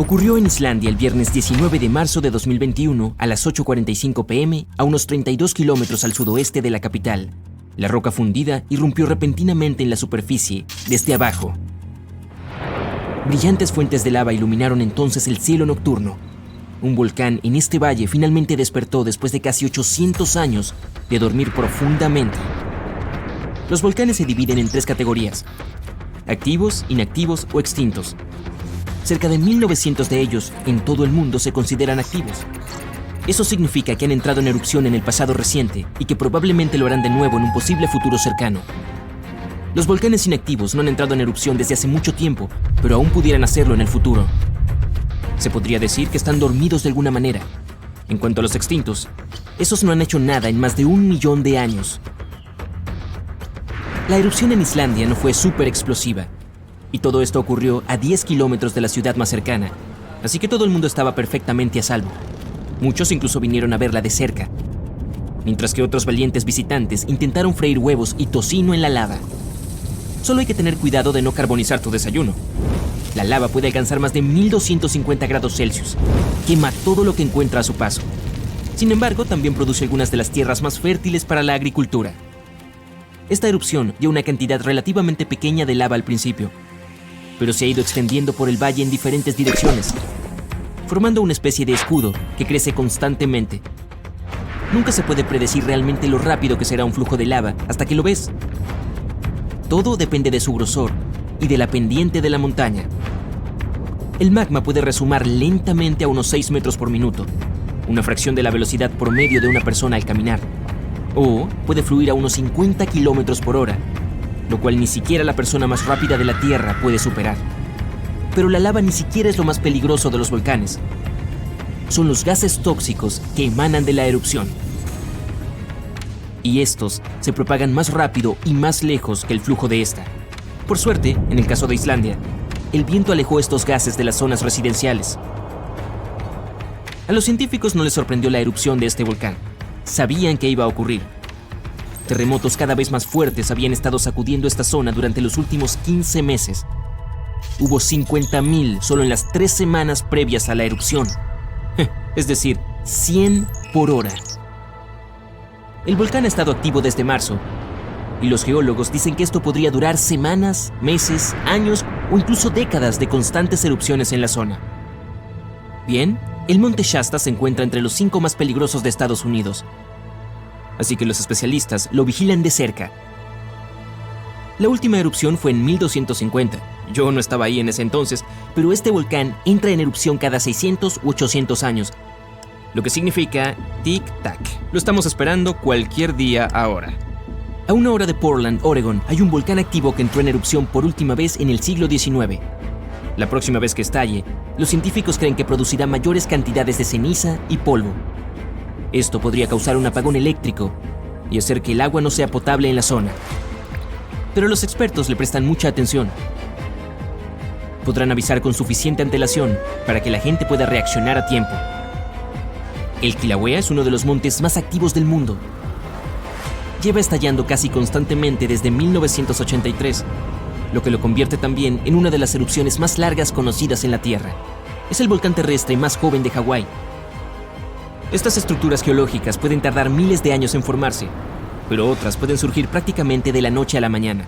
Ocurrió en Islandia el viernes 19 de marzo de 2021 a las 8:45 p.m. a unos 32 kilómetros al sudoeste de la capital. La roca fundida irrumpió repentinamente en la superficie, desde abajo. Brillantes fuentes de lava iluminaron entonces el cielo nocturno. Un volcán en este valle finalmente despertó después de casi 800 años de dormir profundamente. Los volcanes se dividen en 3 categorías: activos, inactivos o extintos. Cerca de 1900 de ellos en todo el mundo se consideran activos. Eso significa que han entrado en erupción en el pasado reciente y que probablemente lo harán de nuevo en un posible futuro cercano. Los volcanes inactivos no han entrado en erupción desde hace mucho tiempo, pero aún pudieran hacerlo en el futuro. Se podría decir que están dormidos de alguna manera. En cuanto a los extintos, esos no han hecho nada en más de 1 millón de años. La erupción en Islandia no fue súper explosiva, y todo esto ocurrió a 10 kilómetros de la ciudad más cercana, así que todo el mundo estaba perfectamente a salvo. Muchos incluso vinieron a verla de cerca, mientras que otros valientes visitantes intentaron freír huevos y tocino en la lava. Solo hay que tener cuidado de no carbonizar tu desayuno. La lava puede alcanzar más de 1250 grados Celsius. Quema todo lo que encuentra a su paso. Sin embargo, también produce algunas de las tierras más fértiles para la agricultura. Esta erupción dio una cantidad relativamente pequeña de lava al principio, pero se ha ido extendiendo por el valle en diferentes direcciones, formando una especie de escudo que crece constantemente. Nunca se puede predecir realmente lo rápido que será un flujo de lava hasta que lo ves. Todo depende de su grosor y de la pendiente de la montaña. El magma puede resumar lentamente a unos 6 metros por minuto, una fracción de la velocidad promedio de una persona al caminar, o puede fluir a unos 50 kilómetros por hora, lo cual ni siquiera la persona más rápida de la Tierra puede superar. Pero la lava ni siquiera es lo más peligroso de los volcanes. Son los gases tóxicos que emanan de la erupción. Y estos se propagan más rápido y más lejos que el flujo de esta. Por suerte, en el caso de Islandia, el viento alejó estos gases de las zonas residenciales. A los científicos no les sorprendió la erupción de este volcán. Sabían que iba a ocurrir. Terremotos cada vez más fuertes habían estado sacudiendo esta zona durante los últimos 15 meses. Hubo 50.000 solo en las 3 semanas previas a la erupción. Es decir, 100 por hora. El volcán ha estado activo desde marzo, y los geólogos dicen que esto podría durar semanas, meses, años o incluso décadas de constantes erupciones en la zona. Bien, el monte Shasta se encuentra entre los 5 más peligrosos de Estados Unidos, así que los especialistas lo vigilan de cerca. La última erupción fue en 1250. Yo no estaba ahí en ese entonces, pero este volcán entra en erupción cada 600 u 800 años, lo que significa tic-tac. Lo estamos esperando cualquier día ahora. A 1 hora de Portland, Oregon, hay un volcán activo que entró en erupción por última vez en el siglo XIX. La próxima vez que estalle, los científicos creen que producirá mayores cantidades de ceniza y polvo. Esto podría causar un apagón eléctrico y hacer que el agua no sea potable en la zona. Pero los expertos le prestan mucha atención. Podrán avisar con suficiente antelación para que la gente pueda reaccionar a tiempo. El Kilauea es uno de los montes más activos del mundo. Lleva estallando casi constantemente desde 1983, lo que lo convierte también en una de las erupciones más largas conocidas en la Tierra. Es el volcán terrestre más joven de Hawái. Estas estructuras geológicas pueden tardar miles de años en formarse, pero otras pueden surgir prácticamente de la noche a la mañana.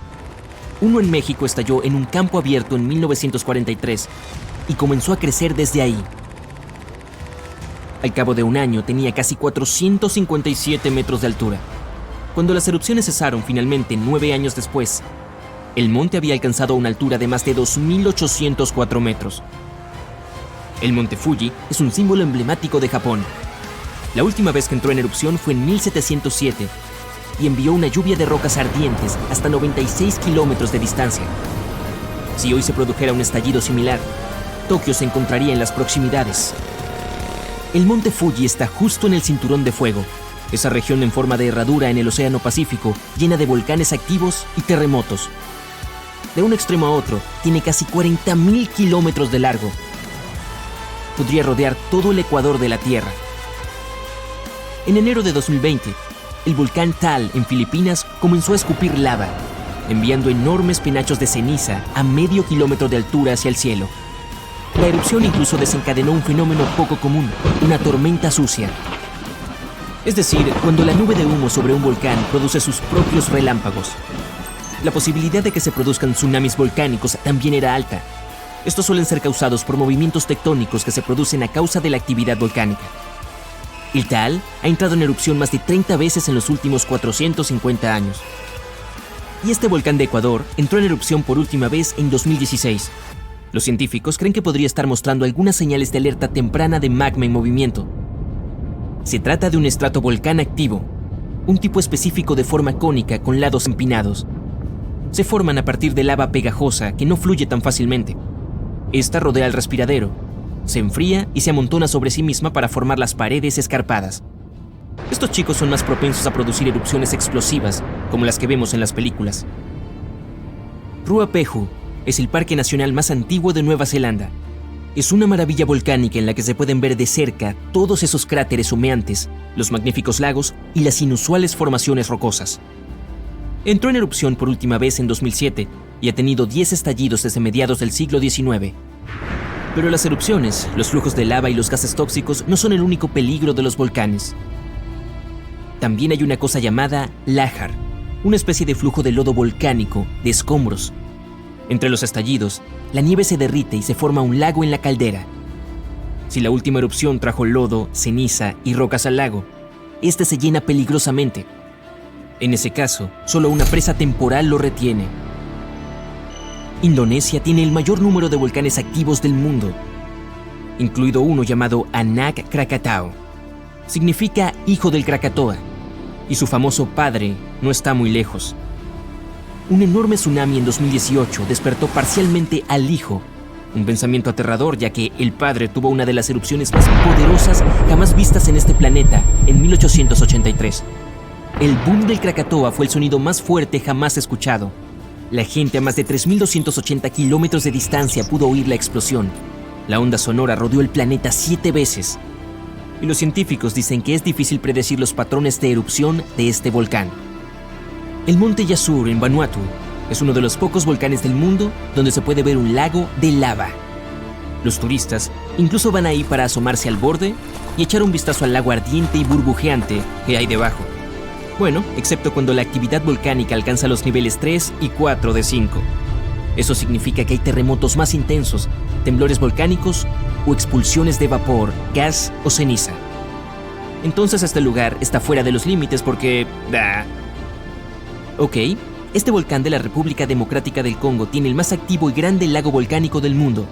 Uno en México estalló en un campo abierto en 1943 y comenzó a crecer desde ahí. Al cabo de un año tenía casi 457 metros de altura. Cuando las erupciones cesaron finalmente 9 años después, el monte había alcanzado una altura de más de 2.804 metros. El monte Fuji es un símbolo emblemático de Japón. La última vez que entró en erupción fue en 1707 y envió una lluvia de rocas ardientes hasta 96 kilómetros de distancia. Si hoy se produjera un estallido similar, Tokio se encontraría en las proximidades. El monte Fuji está justo en el cinturón de fuego, esa región en forma de herradura en el Océano Pacífico, llena de volcanes activos y terremotos. De un extremo a otro, tiene casi 40.000 kilómetros de largo. Podría rodear todo el ecuador de la Tierra. En enero de 2020, el volcán Taal en Filipinas comenzó a escupir lava, enviando enormes penachos de ceniza a medio kilómetro de altura hacia el cielo. La erupción incluso desencadenó un fenómeno poco común, una tormenta sucia. Es decir, cuando la nube de humo sobre un volcán produce sus propios relámpagos. La posibilidad de que se produzcan tsunamis volcánicos también era alta. Estos suelen ser causados por movimientos tectónicos que se producen a causa de la actividad volcánica. El Taal ha entrado en erupción más de 30 veces en los últimos 450 años. Y este volcán de Ecuador entró en erupción por última vez en 2016. Los científicos creen que podría estar mostrando algunas señales de alerta temprana de magma en movimiento. Se trata de un estratovolcán activo, un tipo específico de forma cónica con lados empinados. Se forman a partir de lava pegajosa que no fluye tan fácilmente. Esta rodea el respiradero, se enfría y se amontona sobre sí misma para formar las paredes escarpadas. Estos chicos son más propensos a producir erupciones explosivas, como las que vemos en las películas. Ruapehu es el parque nacional más antiguo de Nueva Zelanda. Es una maravilla volcánica en la que se pueden ver de cerca todos esos cráteres humeantes, los magníficos lagos y las inusuales formaciones rocosas. Entró en erupción por última vez en 2007 y ha tenido 10 estallidos desde mediados del siglo XIX. Pero las erupciones, los flujos de lava y los gases tóxicos no son el único peligro de los volcanes. También hay una cosa llamada lájar, una especie de flujo de lodo volcánico, de escombros. Entre los estallidos, la nieve se derrite y se forma un lago en la caldera. Si la última erupción trajo lodo, ceniza y rocas al lago, este se llena peligrosamente. En ese caso, solo una presa temporal lo retiene. Indonesia tiene el mayor número de volcanes activos del mundo, incluido uno llamado Anak Krakatau. Significa hijo del Krakatoa, y su famoso padre no está muy lejos. Un enorme tsunami en 2018 despertó parcialmente al hijo, un pensamiento aterrador ya que el padre tuvo una de las erupciones más poderosas jamás vistas en este planeta en 1883. El boom del Krakatoa fue el sonido más fuerte jamás escuchado. La gente a más de 3.280 kilómetros de distancia pudo oír la explosión. La onda sonora rodeó el planeta 7 veces. Y los científicos dicen que es difícil predecir los patrones de erupción de este volcán. El monte Yasur en Vanuatu es uno de los pocos volcanes del mundo donde se puede ver un lago de lava. Los turistas incluso van ahí para asomarse al borde y echar un vistazo al lago ardiente y burbujeante que hay debajo. Bueno, excepto cuando la actividad volcánica alcanza los niveles 3 y 4 de 5. Eso significa que hay terremotos más intensos, temblores volcánicos o expulsiones de vapor, gas o ceniza. Entonces este lugar está fuera de los límites porque... Ok, este volcán de la República Democrática del Congo tiene el más activo y grande lago volcánico del mundo.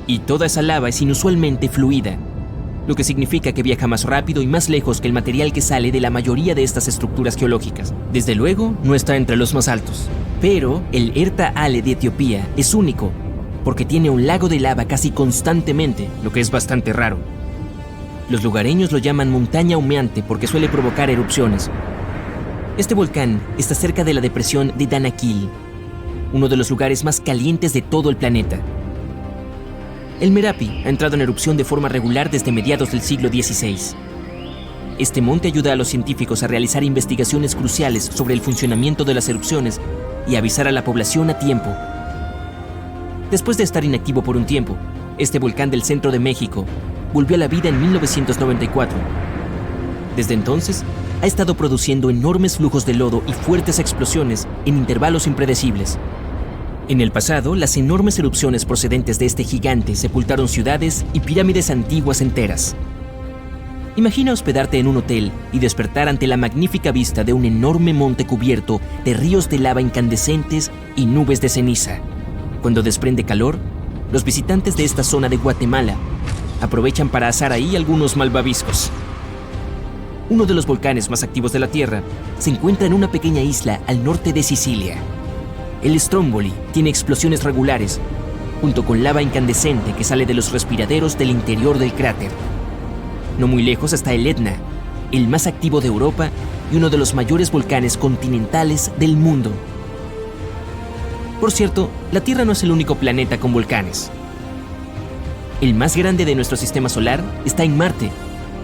Y toda esa lava es inusualmente fluida, lo que significa que viaja más rápido y más lejos que el material que sale de la mayoría de estas estructuras geológicas. Desde luego, no está entre los más altos. Pero el Erta Ale de Etiopía es único, porque tiene un lago de lava casi constantemente, lo que es bastante raro. Los lugareños lo llaman montaña humeante porque suele provocar erupciones. Este volcán está cerca de la depresión de Danakil, uno de los lugares más calientes de todo el planeta. El Merapi ha entrado en erupción de forma regular desde mediados del siglo XVI. Este monte ayuda a los científicos a realizar investigaciones cruciales sobre el funcionamiento de las erupciones y avisar a la población a tiempo. Después de estar inactivo por un tiempo, este volcán del centro de México volvió a la vida en 1994. Desde entonces, ha estado produciendo enormes flujos de lodo y fuertes explosiones en intervalos impredecibles. En el pasado, las enormes erupciones procedentes de este gigante sepultaron ciudades y pirámides antiguas enteras. Imagina hospedarte en un hotel y despertar ante la magnífica vista de un enorme monte cubierto de ríos de lava incandescentes y nubes de ceniza. Cuando desprende calor, los visitantes de esta zona de Guatemala aprovechan para asar ahí algunos malvaviscos. Uno de los volcanes más activos de la Tierra se encuentra en una pequeña isla al norte de Sicilia. El Stromboli tiene explosiones regulares, junto con lava incandescente que sale de los respiraderos del interior del cráter. No muy lejos está el Etna, el más activo de Europa y uno de los mayores volcanes continentales del mundo. Por cierto, la Tierra no es el único planeta con volcanes. El más grande de nuestro sistema solar está en Marte.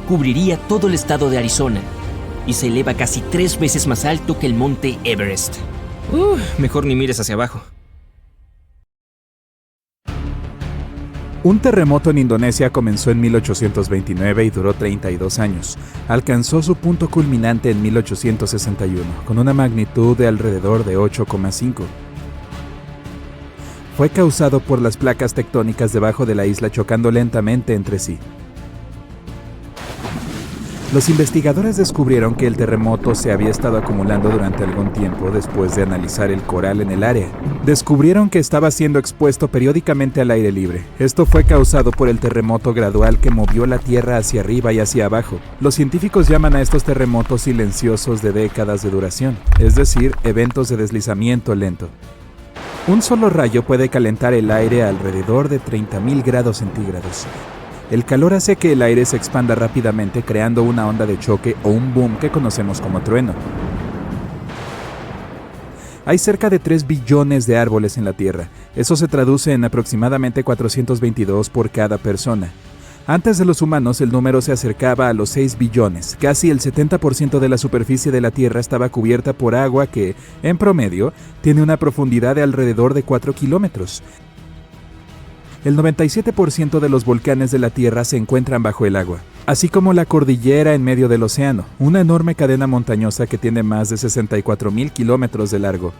Cubriría todo el estado de Arizona y se eleva casi 3 veces más alto que el monte Everest. Mejor ni mires hacia abajo. Un terremoto en Indonesia comenzó en 1829 y duró 32 años. Alcanzó su punto culminante en 1861, con una magnitud de alrededor de 8,5. Fue causado por las placas tectónicas debajo de la isla chocando lentamente entre sí. Los investigadores descubrieron que el terremoto se había estado acumulando durante algún tiempo después de analizar el coral en el área. Descubrieron que estaba siendo expuesto periódicamente al aire libre. Esto fue causado por el terremoto gradual que movió la Tierra hacia arriba y hacia abajo. Los científicos llaman a estos terremotos silenciosos de décadas de duración, es decir, eventos de deslizamiento lento. Un solo rayo puede calentar el aire a alrededor de 30.000 grados centígrados. El calor hace que el aire se expanda rápidamente creando una onda de choque o un boom que conocemos como trueno. Hay cerca de 3 billones de árboles en la Tierra. Eso se traduce en aproximadamente 422 por cada persona. Antes de los humanos el número se acercaba a los 6 billones. Casi el 70% de la superficie de la Tierra estaba cubierta por agua que, en promedio, tiene una profundidad de alrededor de 4 kilómetros. El 97% de los volcanes de la Tierra se encuentran bajo el agua, así como la cordillera en medio del océano, una enorme cadena montañosa que tiene más de 64.000 kilómetros de largo.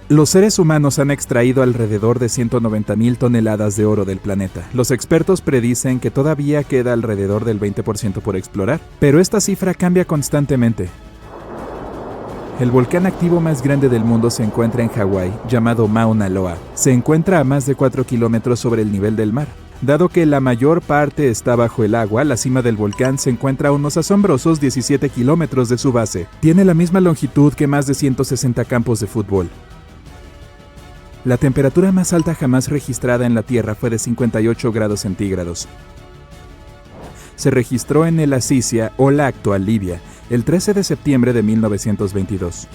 Los seres humanos han extraído alrededor de 190.000 toneladas de oro del planeta. Los expertos predicen que todavía queda alrededor del 20% por explorar, pero esta cifra cambia constantemente. El volcán activo más grande del mundo se encuentra en Hawái, llamado Mauna Loa. Se encuentra a más de 4 kilómetros sobre el nivel del mar. Dado que la mayor parte está bajo el agua, la cima del volcán se encuentra a unos asombrosos 17 kilómetros de su base. Tiene la misma longitud que más de 160 campos de fútbol. La temperatura más alta jamás registrada en la Tierra fue de 58 grados centígrados. Se registró en el Azizia o la actual Libia, el 13 de septiembre de 1922.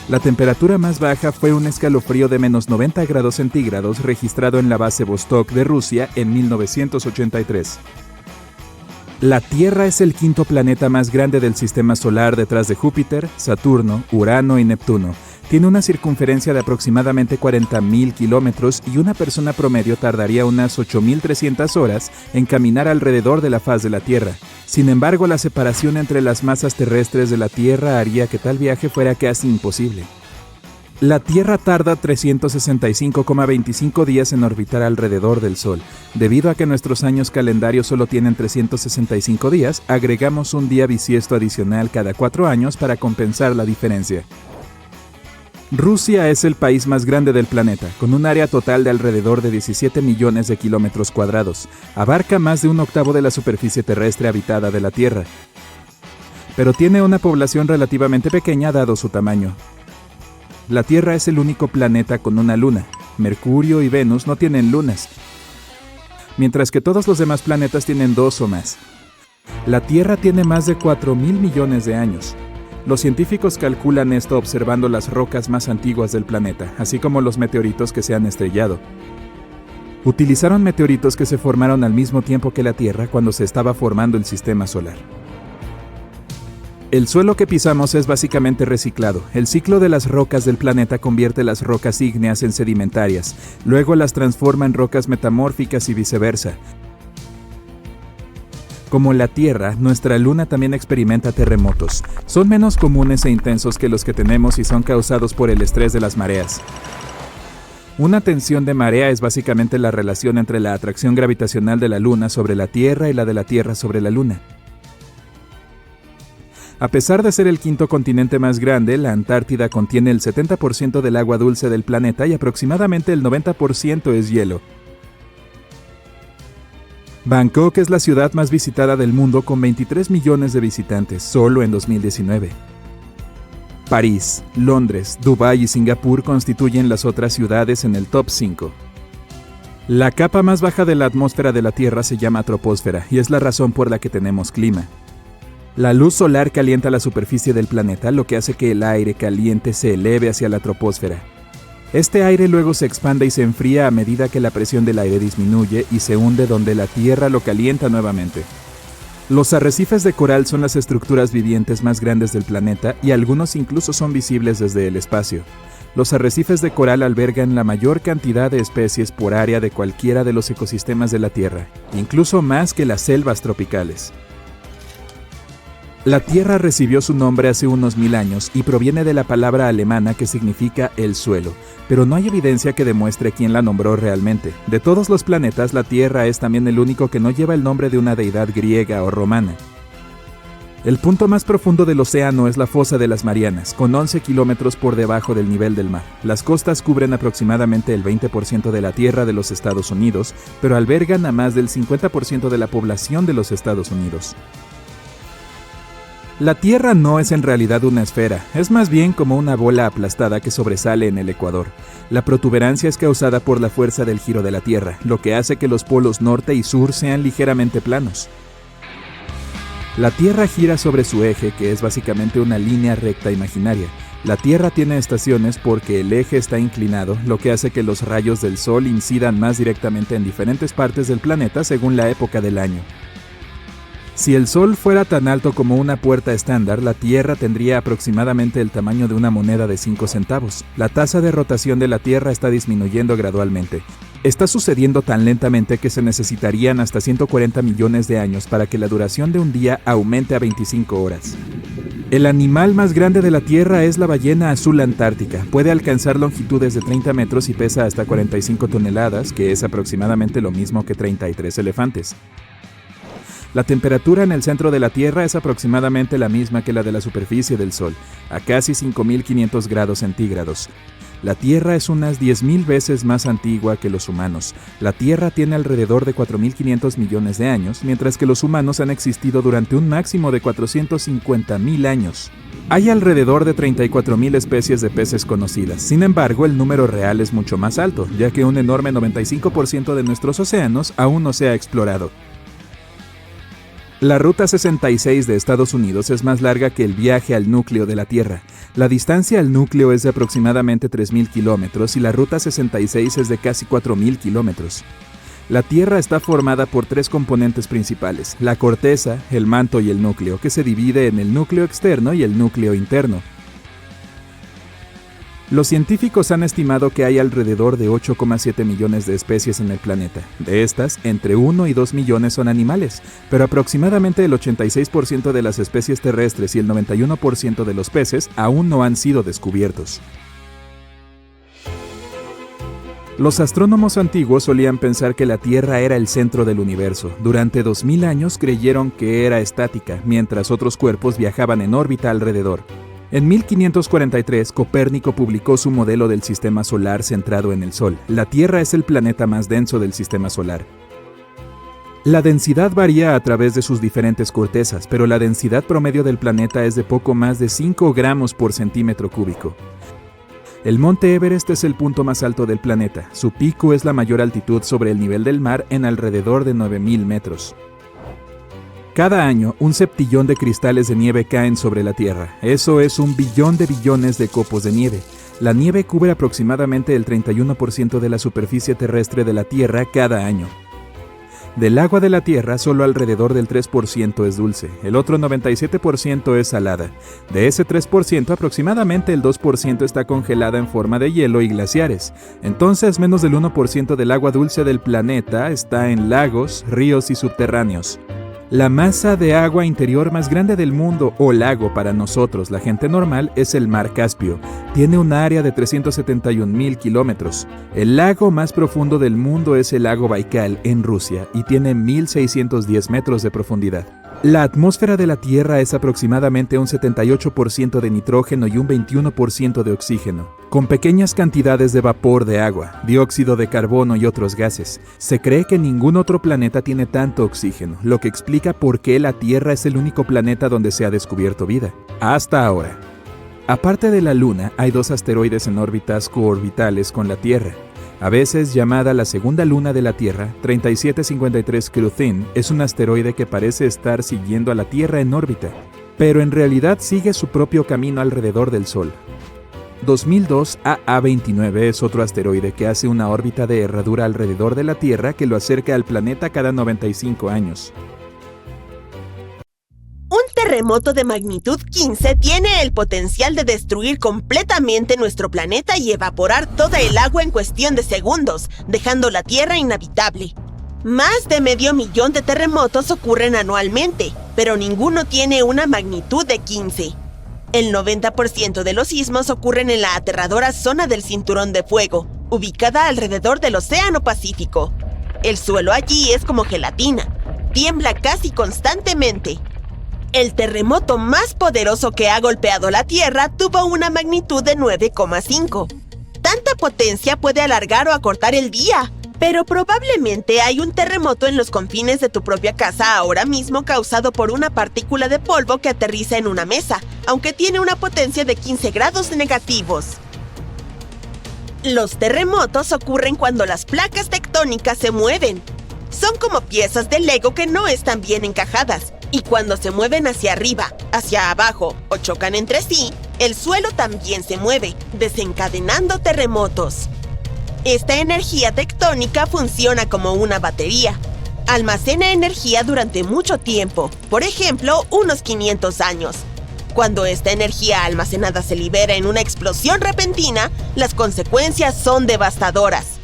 La temperatura más baja fue un escalofrío de menos 90 grados centígrados registrado en la base Vostok de Rusia en 1983. La Tierra es el quinto planeta más grande del sistema solar detrás de Júpiter, Saturno, Urano y Neptuno. Tiene una circunferencia de aproximadamente 40.000 kilómetros y una persona promedio tardaría unas 8.300 horas en caminar alrededor de la faz de la Tierra. Sin embargo, la separación entre las masas terrestres de la Tierra haría que tal viaje fuera casi imposible. La Tierra tarda 365,25 días en orbitar alrededor del Sol. Debido a que nuestros años calendarios solo tienen 365 días, agregamos un día bisiesto adicional cada 4 años para compensar la diferencia. Rusia es el país más grande del planeta, con un área total de alrededor de 17 millones de kilómetros cuadrados. Abarca más de un octavo de la superficie terrestre habitada de la Tierra. Pero tiene una población relativamente pequeña dado su tamaño. La Tierra es el único planeta con una luna. Mercurio y Venus no tienen lunas, mientras que todos los demás planetas tienen 2 o más. La Tierra tiene más de 4.000 millones de años. Los científicos calculan esto observando las rocas más antiguas del planeta, así como los meteoritos que se han estrellado. Utilizaron meteoritos que se formaron al mismo tiempo que la Tierra cuando se estaba formando el sistema solar. El suelo que pisamos es básicamente reciclado. El ciclo de las rocas del planeta convierte las rocas ígneas en sedimentarias, luego las transforma en rocas metamórficas y viceversa. Como la Tierra, nuestra Luna también experimenta terremotos. Son menos comunes e intensos que los que tenemos y son causados por el estrés de las mareas. Una tensión de marea es básicamente la relación entre la atracción gravitacional de la Luna sobre la Tierra y la de la Tierra sobre la Luna. A pesar de ser el quinto continente más grande, la Antártida contiene el 70% del agua dulce del planeta y aproximadamente el 90% es hielo. Bangkok es la ciudad más visitada del mundo con 23 millones de visitantes, solo en 2019. París, Londres, Dubái y Singapur constituyen las otras ciudades en el top 5. La capa más baja de la atmósfera de la Tierra se llama troposfera y es la razón por la que tenemos clima. La luz solar calienta la superficie del planeta, lo que hace que el aire caliente se eleve hacia la troposfera. Este aire luego se expande y se enfría a medida que la presión del aire disminuye y se hunde donde la Tierra lo calienta nuevamente. Los arrecifes de coral son las estructuras vivientes más grandes del planeta y algunos incluso son visibles desde el espacio. Los arrecifes de coral albergan la mayor cantidad de especies por área de cualquiera de los ecosistemas de la Tierra, incluso más que las selvas tropicales. La Tierra recibió su nombre hace unos 1000 años y proviene de la palabra alemana que significa el suelo, pero no hay evidencia que demuestre quién la nombró realmente. De todos los planetas, la Tierra es también el único que no lleva el nombre de una deidad griega o romana. El punto más profundo del océano es la Fosa de las Marianas, con 11 kilómetros por debajo del nivel del mar. Las costas cubren aproximadamente el 20% de la tierra de los Estados Unidos, pero albergan a más del 50% de la población de los Estados Unidos. La Tierra no es en realidad una esfera, es más bien como una bola aplastada que sobresale en el ecuador. La protuberancia es causada por la fuerza del giro de la Tierra, lo que hace que los polos norte y sur sean ligeramente planos. La Tierra gira sobre su eje, que es básicamente una línea recta imaginaria. La Tierra tiene estaciones porque el eje está inclinado, lo que hace que los rayos del Sol incidan más directamente en diferentes partes del planeta según la época del año. Si el Sol fuera tan alto como una puerta estándar, la Tierra tendría aproximadamente el tamaño de una moneda de 5 centavos. La tasa de rotación de la Tierra está disminuyendo gradualmente. Está sucediendo tan lentamente que se necesitarían hasta 140 millones de años para que la duración de un día aumente a 25 horas. El animal más grande de la Tierra es la ballena azul antártica. Puede alcanzar longitudes de 30 metros y pesa hasta 45 toneladas, que es aproximadamente lo mismo que 33 elefantes. La temperatura en el centro de la Tierra es aproximadamente la misma que la de la superficie del Sol, a casi 5.500 grados centígrados. La Tierra es unas 10.000 veces más antigua que los humanos. La Tierra tiene alrededor de 4.500 millones de años, mientras que los humanos han existido durante un máximo de 450.000 años. Hay alrededor de 34.000 especies de peces conocidas. Sin embargo, el número real es mucho más alto, ya que un enorme 95% de nuestros océanos aún no se ha explorado. La Ruta 66 de Estados Unidos es más larga que el viaje al núcleo de la Tierra. La distancia al núcleo es de aproximadamente 3.000 kilómetros y la Ruta 66 es de casi 4.000 kilómetros. La Tierra está formada por 3 componentes principales: la corteza, el manto y el núcleo, que se divide en el núcleo externo y el núcleo interno. Los científicos han estimado que hay alrededor de 8,7 millones de especies en el planeta. De estas, entre 1 y 2 millones son animales, pero aproximadamente el 86% de las especies terrestres y el 91% de los peces aún no han sido descubiertos. Los astrónomos antiguos solían pensar que la Tierra era el centro del universo. Durante 2000 años creyeron que era estática, mientras otros cuerpos viajaban en órbita alrededor. En 1543, Copérnico publicó su modelo del sistema solar centrado en el Sol. La Tierra es el planeta más denso del sistema solar. La densidad varía a través de sus diferentes cortezas, pero la densidad promedio del planeta es de poco más de 5 gramos por centímetro cúbico. El monte Everest es el punto más alto del planeta. Su pico es la mayor altitud sobre el nivel del mar en alrededor de 9.000 metros. Cada año, 1 septillón de cristales de nieve caen sobre la Tierra. Eso es 1 billón de billones de copos de nieve. La nieve cubre aproximadamente el 31% de la superficie terrestre de la Tierra cada año. Del agua de la Tierra, solo alrededor del 3% es dulce. El otro 97% es salada. De ese 3%, aproximadamente el 2% está congelada en forma de hielo y glaciares. Entonces, menos del 1% del agua dulce del planeta está en lagos, ríos y subterráneos. La masa de agua interior más grande del mundo, o lago para nosotros, la gente normal, es el Mar Caspio. Tiene un área de 371.000 kilómetros. El lago más profundo del mundo es el lago Baikal, en Rusia, y tiene 1.610 metros de profundidad. La atmósfera de la Tierra es aproximadamente un 78% de nitrógeno y un 21% de oxígeno, con pequeñas cantidades de vapor de agua, dióxido de carbono y otros gases. Se cree que ningún otro planeta tiene tanto oxígeno, lo que explica por qué la Tierra es el único planeta donde se ha descubierto vida, hasta ahora. Aparte de la Luna, hay 2 asteroides en órbitas coorbitales con la Tierra. A veces llamada la segunda luna de la Tierra, 3753 Cruthin es un asteroide que parece estar siguiendo a la Tierra en órbita, pero en realidad sigue su propio camino alrededor del Sol. 2002 AA29 es otro asteroide que hace una órbita de herradura alrededor de la Tierra que lo acerca al planeta cada 95 años. Un terremoto de magnitud 15 tiene el potencial de destruir completamente nuestro planeta y evaporar toda el agua en cuestión de segundos, dejando la Tierra inhabitable. Más de 500,000 de terremotos ocurren anualmente, pero ninguno tiene una magnitud de 15. El 90% de los sismos ocurren en la aterradora zona del Cinturón de Fuego, ubicada alrededor del Océano Pacífico. El suelo allí es como gelatina, tiembla casi constantemente. El terremoto más poderoso que ha golpeado la Tierra tuvo una magnitud de 9,5. Tanta potencia puede alargar o acortar el día, pero probablemente hay un terremoto en los confines de tu propia casa ahora mismo causado por una partícula de polvo que aterriza en una mesa, aunque tiene una potencia de 15 grados negativos. Los terremotos ocurren cuando las placas tectónicas se mueven. Son como piezas de Lego que no están bien encajadas, y cuando se mueven hacia arriba, hacia abajo o chocan entre sí, el suelo también se mueve, desencadenando terremotos. Esta energía tectónica funciona como una batería. Almacena energía durante mucho tiempo, por ejemplo, unos 500 años. Cuando esta energía almacenada se libera en una explosión repentina, las consecuencias son devastadoras.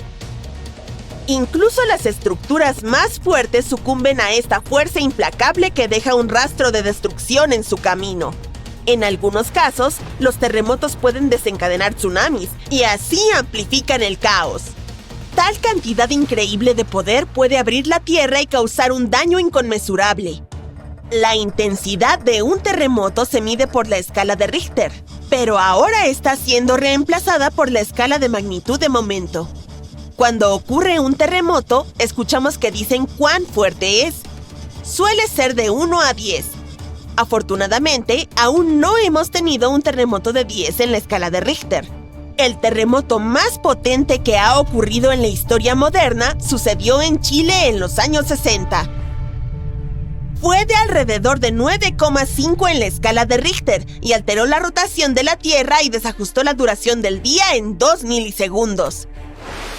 Incluso las estructuras más fuertes sucumben a esta fuerza implacable que deja un rastro de destrucción en su camino. En algunos casos, los terremotos pueden desencadenar tsunamis y así amplifican el caos. Tal cantidad increíble de poder puede abrir la Tierra y causar un daño inconmensurable. La intensidad de un terremoto se mide por la escala de Richter, pero ahora está siendo reemplazada por la escala de magnitud de momento. Cuando ocurre un terremoto, escuchamos que dicen cuán fuerte es. Suele ser de 1 a 10. Afortunadamente, aún no hemos tenido un terremoto de 10 en la escala de Richter. El terremoto más potente que ha ocurrido en la historia moderna sucedió en Chile en los años 60. Fue de alrededor de 9,5 en la escala de Richter y alteró la rotación de la Tierra y desajustó la duración del día en 2 milisegundos.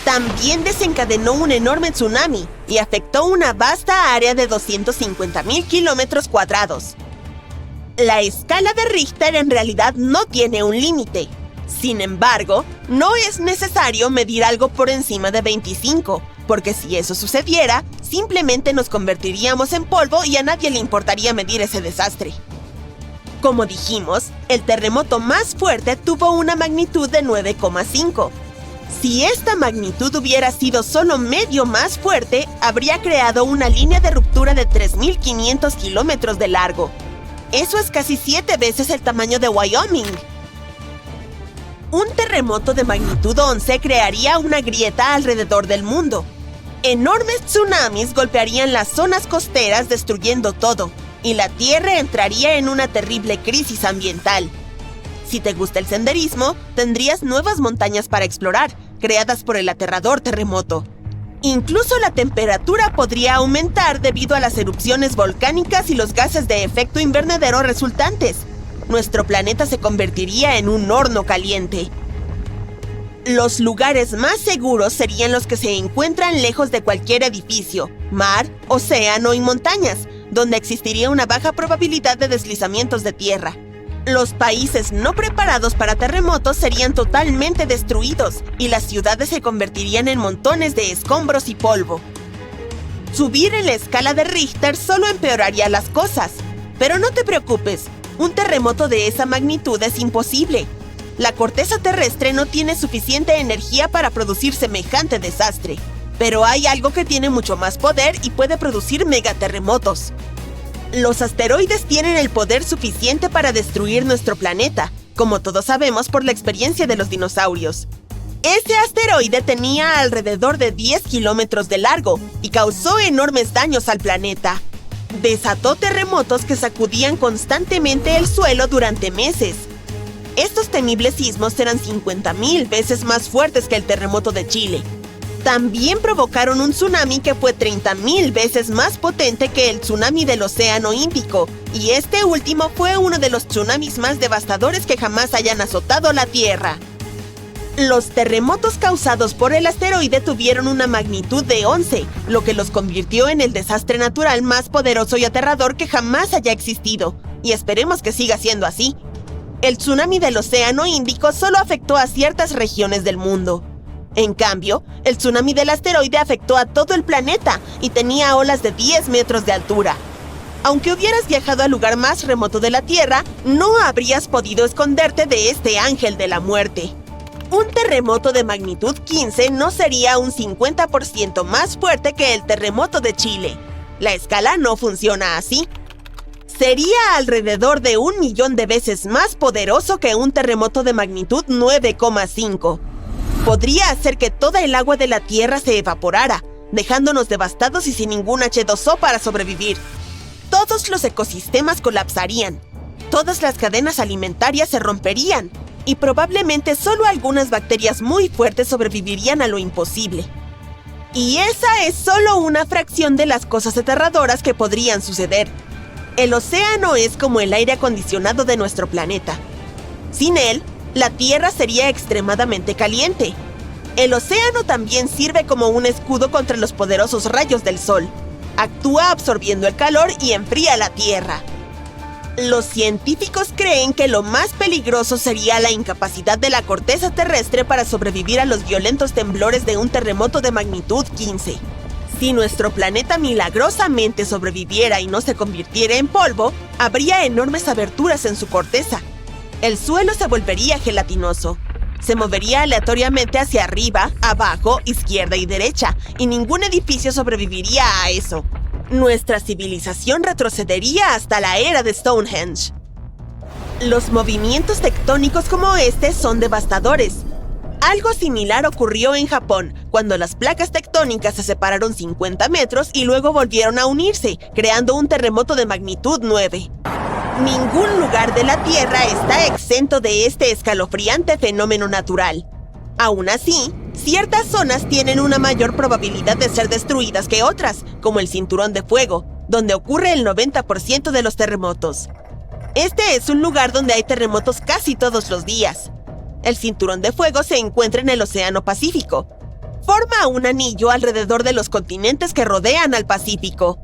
También desencadenó un enorme tsunami y afectó una vasta área de 250,000 kilómetros cuadrados. La escala de Richter en realidad no tiene un límite. Sin embargo, no es necesario medir algo por encima de 25, porque si eso sucediera, simplemente nos convertiríamos en polvo y a nadie le importaría medir ese desastre. Como dijimos, el terremoto más fuerte tuvo una magnitud de 9,5. Si esta magnitud hubiera sido solo medio más fuerte, habría creado una línea de ruptura de 3.500 kilómetros de largo. Eso es casi 7 veces el tamaño de Wyoming. Un terremoto de magnitud 11 crearía una grieta alrededor del mundo. Enormes tsunamis golpearían las zonas costeras destruyendo todo, y la Tierra entraría en una terrible crisis ambiental. Si te gusta el senderismo, tendrías nuevas montañas para explorar, creadas por el aterrador terremoto. Incluso la temperatura podría aumentar debido a las erupciones volcánicas y los gases de efecto invernadero resultantes. Nuestro planeta se convertiría en un horno caliente. Los lugares más seguros serían los que se encuentran lejos de cualquier edificio, mar, océano y montañas, donde existiría una baja probabilidad de deslizamientos de tierra. Los países no preparados para terremotos serían totalmente destruidos y las ciudades se convertirían en montones de escombros y polvo. Subir en la escala de Richter solo empeoraría las cosas. Pero no te preocupes, un terremoto de esa magnitud es imposible. La corteza terrestre no tiene suficiente energía para producir semejante desastre. Pero hay algo que tiene mucho más poder y puede producir megaterremotos. Los asteroides tienen el poder suficiente para destruir nuestro planeta, como todos sabemos por la experiencia de los dinosaurios. Ese asteroide tenía alrededor de 10 kilómetros de largo y causó enormes daños al planeta. Desató terremotos que sacudían constantemente el suelo durante meses. Estos temibles sismos eran 50,000 veces más fuertes que el terremoto de Chile. También provocaron un tsunami que fue 30,000 veces más potente que el tsunami del Océano Índico, y este último fue uno de los tsunamis más devastadores que jamás hayan azotado la Tierra. Los terremotos causados por el asteroide tuvieron una magnitud de 11, lo que los convirtió en el desastre natural más poderoso y aterrador que jamás haya existido, y esperemos que siga siendo así. El tsunami del Océano Índico solo afectó a ciertas regiones del mundo. En cambio, el tsunami del asteroide afectó a todo el planeta y tenía olas de 10 metros de altura. Aunque hubieras viajado al lugar más remoto de la Tierra, no habrías podido esconderte de este ángel de la muerte. Un terremoto de magnitud 15 no sería un 50% más fuerte que el terremoto de Chile. La escala no funciona así. Sería alrededor de 1 millón de veces más poderoso que un terremoto de magnitud 9,5. Podría hacer que toda el agua de la Tierra se evaporara, dejándonos devastados y sin ningún H2O para sobrevivir. Todos los ecosistemas colapsarían, todas las cadenas alimentarias se romperían, y probablemente solo algunas bacterias muy fuertes sobrevivirían a lo imposible. Y esa es solo una fracción de las cosas aterradoras que podrían suceder. El océano es como el aire acondicionado de nuestro planeta. Sin él, la Tierra sería extremadamente caliente. El océano también sirve como un escudo contra los poderosos rayos del sol. Actúa absorbiendo el calor y enfría la Tierra. Los científicos creen que lo más peligroso sería la incapacidad de la corteza terrestre para sobrevivir a los violentos temblores de un terremoto de magnitud 15. Si nuestro planeta milagrosamente sobreviviera y no se convirtiera en polvo, habría enormes aberturas en su corteza. El suelo se volvería gelatinoso. Se movería aleatoriamente hacia arriba, abajo, izquierda y derecha, y ningún edificio sobreviviría a eso. Nuestra civilización retrocedería hasta la era de Stonehenge. Los movimientos tectónicos como este son devastadores. Algo similar ocurrió en Japón, cuando las placas tectónicas se separaron 50 metros y luego volvieron a unirse, creando un terremoto de magnitud 9. Ningún lugar de la Tierra está exento de este escalofriante fenómeno natural. Aún así, ciertas zonas tienen una mayor probabilidad de ser destruidas que otras, como el Cinturón de Fuego, donde ocurre el 90% de los terremotos. Este es un lugar donde hay terremotos casi todos los días. El Cinturón de Fuego se encuentra en el Océano Pacífico. Forma un anillo alrededor de los continentes que rodean al Pacífico.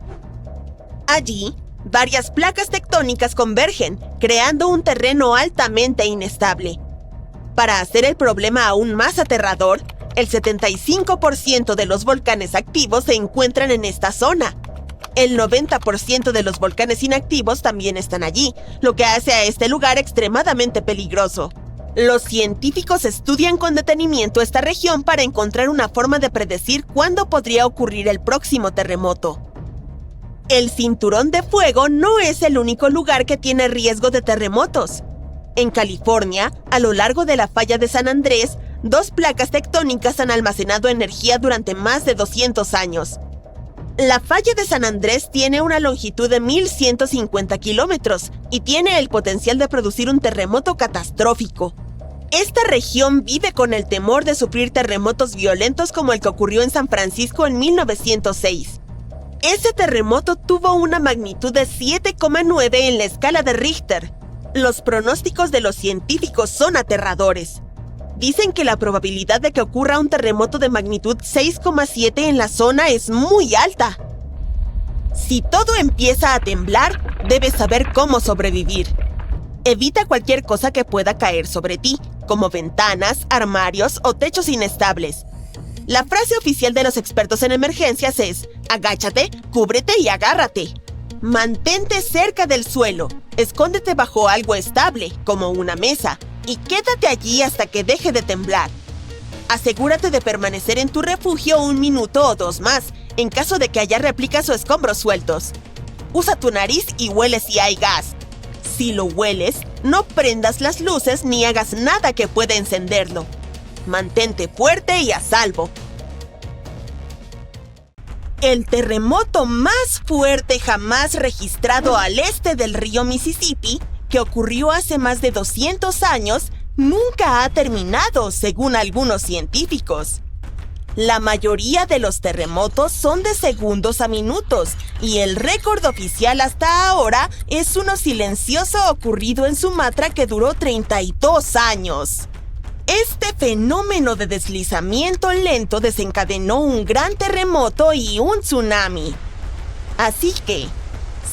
Allí, varias placas tectónicas convergen, creando un terreno altamente inestable. Para hacer el problema aún más aterrador, el 75% de los volcanes activos se encuentran en esta zona. El 90% de los volcanes inactivos también están allí, lo que hace a este lugar extremadamente peligroso. Los científicos estudian con detenimiento esta región para encontrar una forma de predecir cuándo podría ocurrir el próximo terremoto. El Cinturón de Fuego no es el único lugar que tiene riesgo de terremotos. En California, a lo largo de la falla de San Andrés, 2 placas tectónicas han almacenado energía durante más de 200 años. La falla de San Andrés tiene una longitud de 1.150 kilómetros y tiene el potencial de producir un terremoto catastrófico. Esta región vive con el temor de sufrir terremotos violentos como el que ocurrió en San Francisco en 1906. Ese terremoto tuvo una magnitud de 7,9 en la escala de Richter. Los pronósticos de los científicos son aterradores. Dicen que la probabilidad de que ocurra un terremoto de magnitud 6,7 en la zona es muy alta. Si todo empieza a temblar, debes saber cómo sobrevivir. Evita cualquier cosa que pueda caer sobre ti, como ventanas, armarios o techos inestables. La frase oficial de los expertos en emergencias es: agáchate, cúbrete y agárrate. Mantente cerca del suelo, escóndete bajo algo estable, como una mesa, y quédate allí hasta que deje de temblar. Asegúrate de permanecer en tu refugio 1 minuto o 2 más, en caso de que haya réplicas o escombros sueltos. Usa tu nariz y huele si hay gas. Si lo hueles, no prendas las luces ni hagas nada que pueda encenderlo. Mantente fuerte y a salvo. El terremoto más fuerte jamás registrado al este del río Mississippi, que ocurrió hace más de 200 años, nunca ha terminado, según algunos científicos. La mayoría de los terremotos son de segundos a minutos, y el récord oficial hasta ahora es uno silencioso ocurrido en Sumatra que duró 32 años. Este fenómeno de deslizamiento lento desencadenó un gran terremoto y un tsunami. Así que,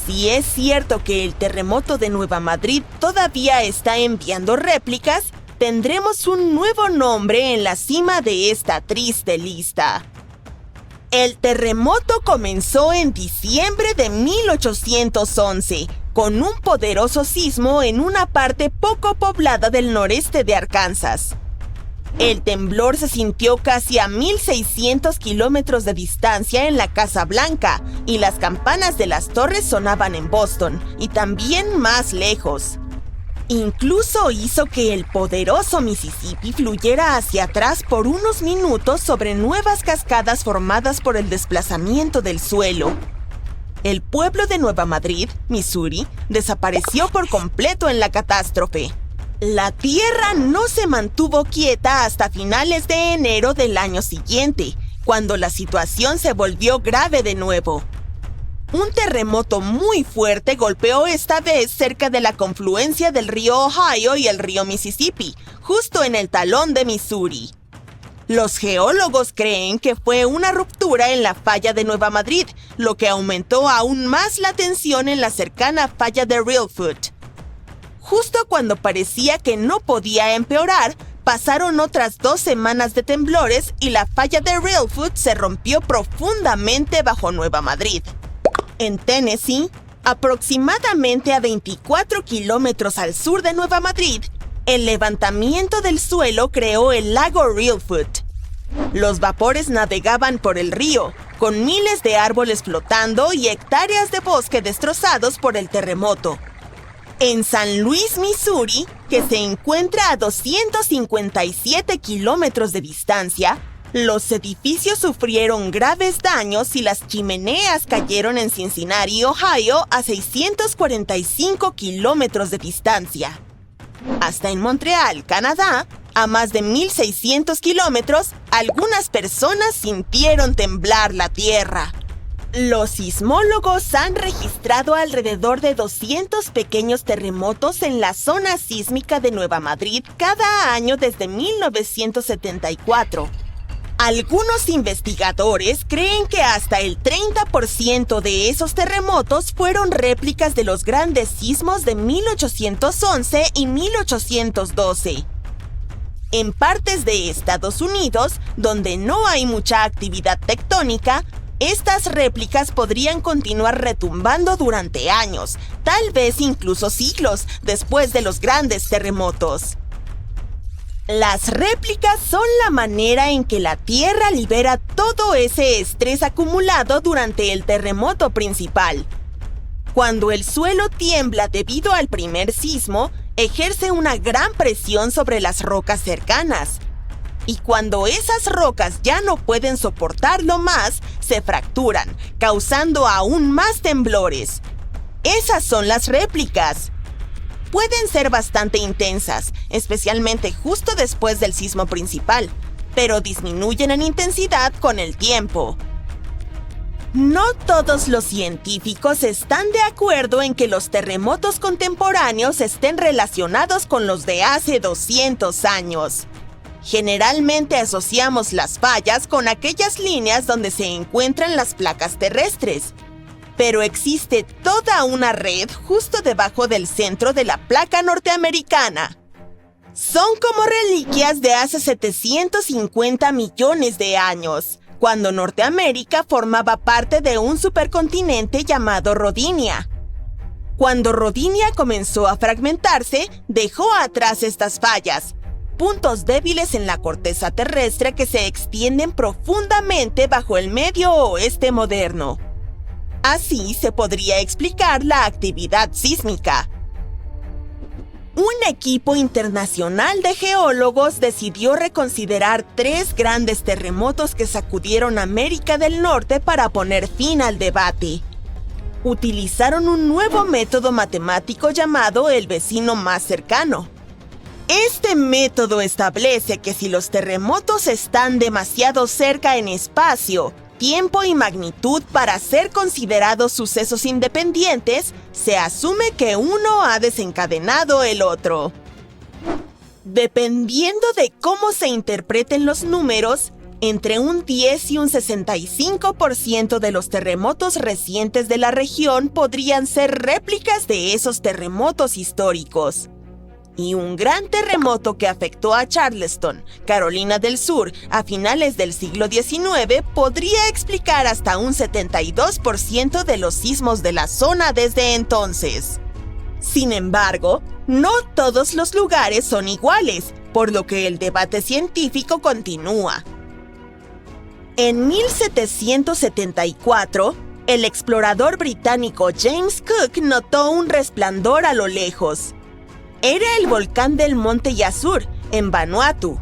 Si es cierto que el terremoto de Nueva Madrid todavía está enviando réplicas, tendremos un nuevo nombre en la cima de esta triste lista. El terremoto comenzó en diciembre de 1811, con un poderoso sismo en una parte poco poblada del noreste de Arkansas. El temblor se sintió casi a 1.600 kilómetros de distancia en la Casa Blanca, y las campanas de las torres sonaban en Boston, y también más lejos. Incluso hizo que el poderoso Mississippi fluyera hacia atrás por unos minutos sobre nuevas cascadas formadas por el desplazamiento del suelo. El pueblo de Nueva Madrid, Missouri, desapareció por completo en la catástrofe. La tierra no se mantuvo quieta hasta finales de enero del año siguiente, cuando la situación se volvió grave de nuevo. Un terremoto muy fuerte golpeó esta vez cerca de la confluencia del río Ohio y el río Mississippi, justo en el talón de Missouri. Los geólogos creen que fue una ruptura en la falla de Nueva Madrid, lo que aumentó aún más la tensión en la cercana falla de Reelfoot. Justo cuando parecía que no podía empeorar, pasaron otras 2 semanas de temblores y la falla de Reelfoot se rompió profundamente bajo Nueva Madrid. En Tennessee, aproximadamente a 24 kilómetros al sur de Nueva Madrid, el levantamiento del suelo creó el lago Reelfoot. Los vapores navegaban por el río, con miles de árboles flotando y hectáreas de bosque destrozados por el terremoto. En San Luis, Missouri, que se encuentra a 257 kilómetros de distancia, los edificios sufrieron graves daños y las chimeneas cayeron en Cincinnati, Ohio, a 645 kilómetros de distancia. Hasta en Montreal, Canadá, a más de 1.600 kilómetros, algunas personas sintieron temblar la tierra. Los sismólogos han registrado alrededor de 200 pequeños terremotos en la zona sísmica de Nueva Madrid cada año desde 1974. Algunos investigadores creen que hasta el 30% de esos terremotos fueron réplicas de los grandes sismos de 1811 y 1812. En partes de Estados Unidos, donde no hay mucha actividad tectónica, estas réplicas podrían continuar retumbando durante años, tal vez incluso siglos, después de los grandes terremotos. Las réplicas son la manera en que la Tierra libera todo ese estrés acumulado durante el terremoto principal. Cuando el suelo tiembla debido al primer sismo, ejerce una gran presión sobre las rocas cercanas. Y cuando esas rocas ya no pueden soportarlo más, se fracturan, causando aún más temblores. Esas son las réplicas. Pueden ser bastante intensas, especialmente justo después del sismo principal, pero disminuyen en intensidad con el tiempo. No todos los científicos están de acuerdo en que los terremotos contemporáneos estén relacionados con los de hace 200 años. Generalmente asociamos las fallas con aquellas líneas donde se encuentran las placas terrestres. Pero existe toda una red justo debajo del centro de la placa norteamericana. Son como reliquias de hace 750 millones de años, cuando Norteamérica formaba parte de un supercontinente llamado Rodinia. Cuando Rodinia comenzó a fragmentarse, dejó atrás estas fallas, puntos débiles en la corteza terrestre que se extienden profundamente bajo el Medio Oeste moderno. Así se podría explicar la actividad sísmica. Un equipo internacional de geólogos decidió reconsiderar 3 grandes terremotos que sacudieron América del Norte para poner fin al debate. Utilizaron un nuevo método matemático llamado el vecino más cercano. Este método establece que si los terremotos están demasiado cerca en espacio, tiempo y magnitud para ser considerados sucesos independientes, se asume que uno ha desencadenado el otro. Dependiendo de cómo se interpreten los números, Entre un 10 y un 65% de los terremotos recientes de la región podrían ser réplicas de esos terremotos históricos. Y un gran terremoto que afectó a Charleston, Carolina del Sur, a finales del siglo XIX podría explicar hasta un 72% de los sismos de la zona desde entonces. Sin embargo, no todos los lugares son iguales, por lo que el debate científico continúa. En 1774, el explorador británico James Cook notó un resplandor a lo lejos. Era el volcán del Monte Yasur, en Vanuatu.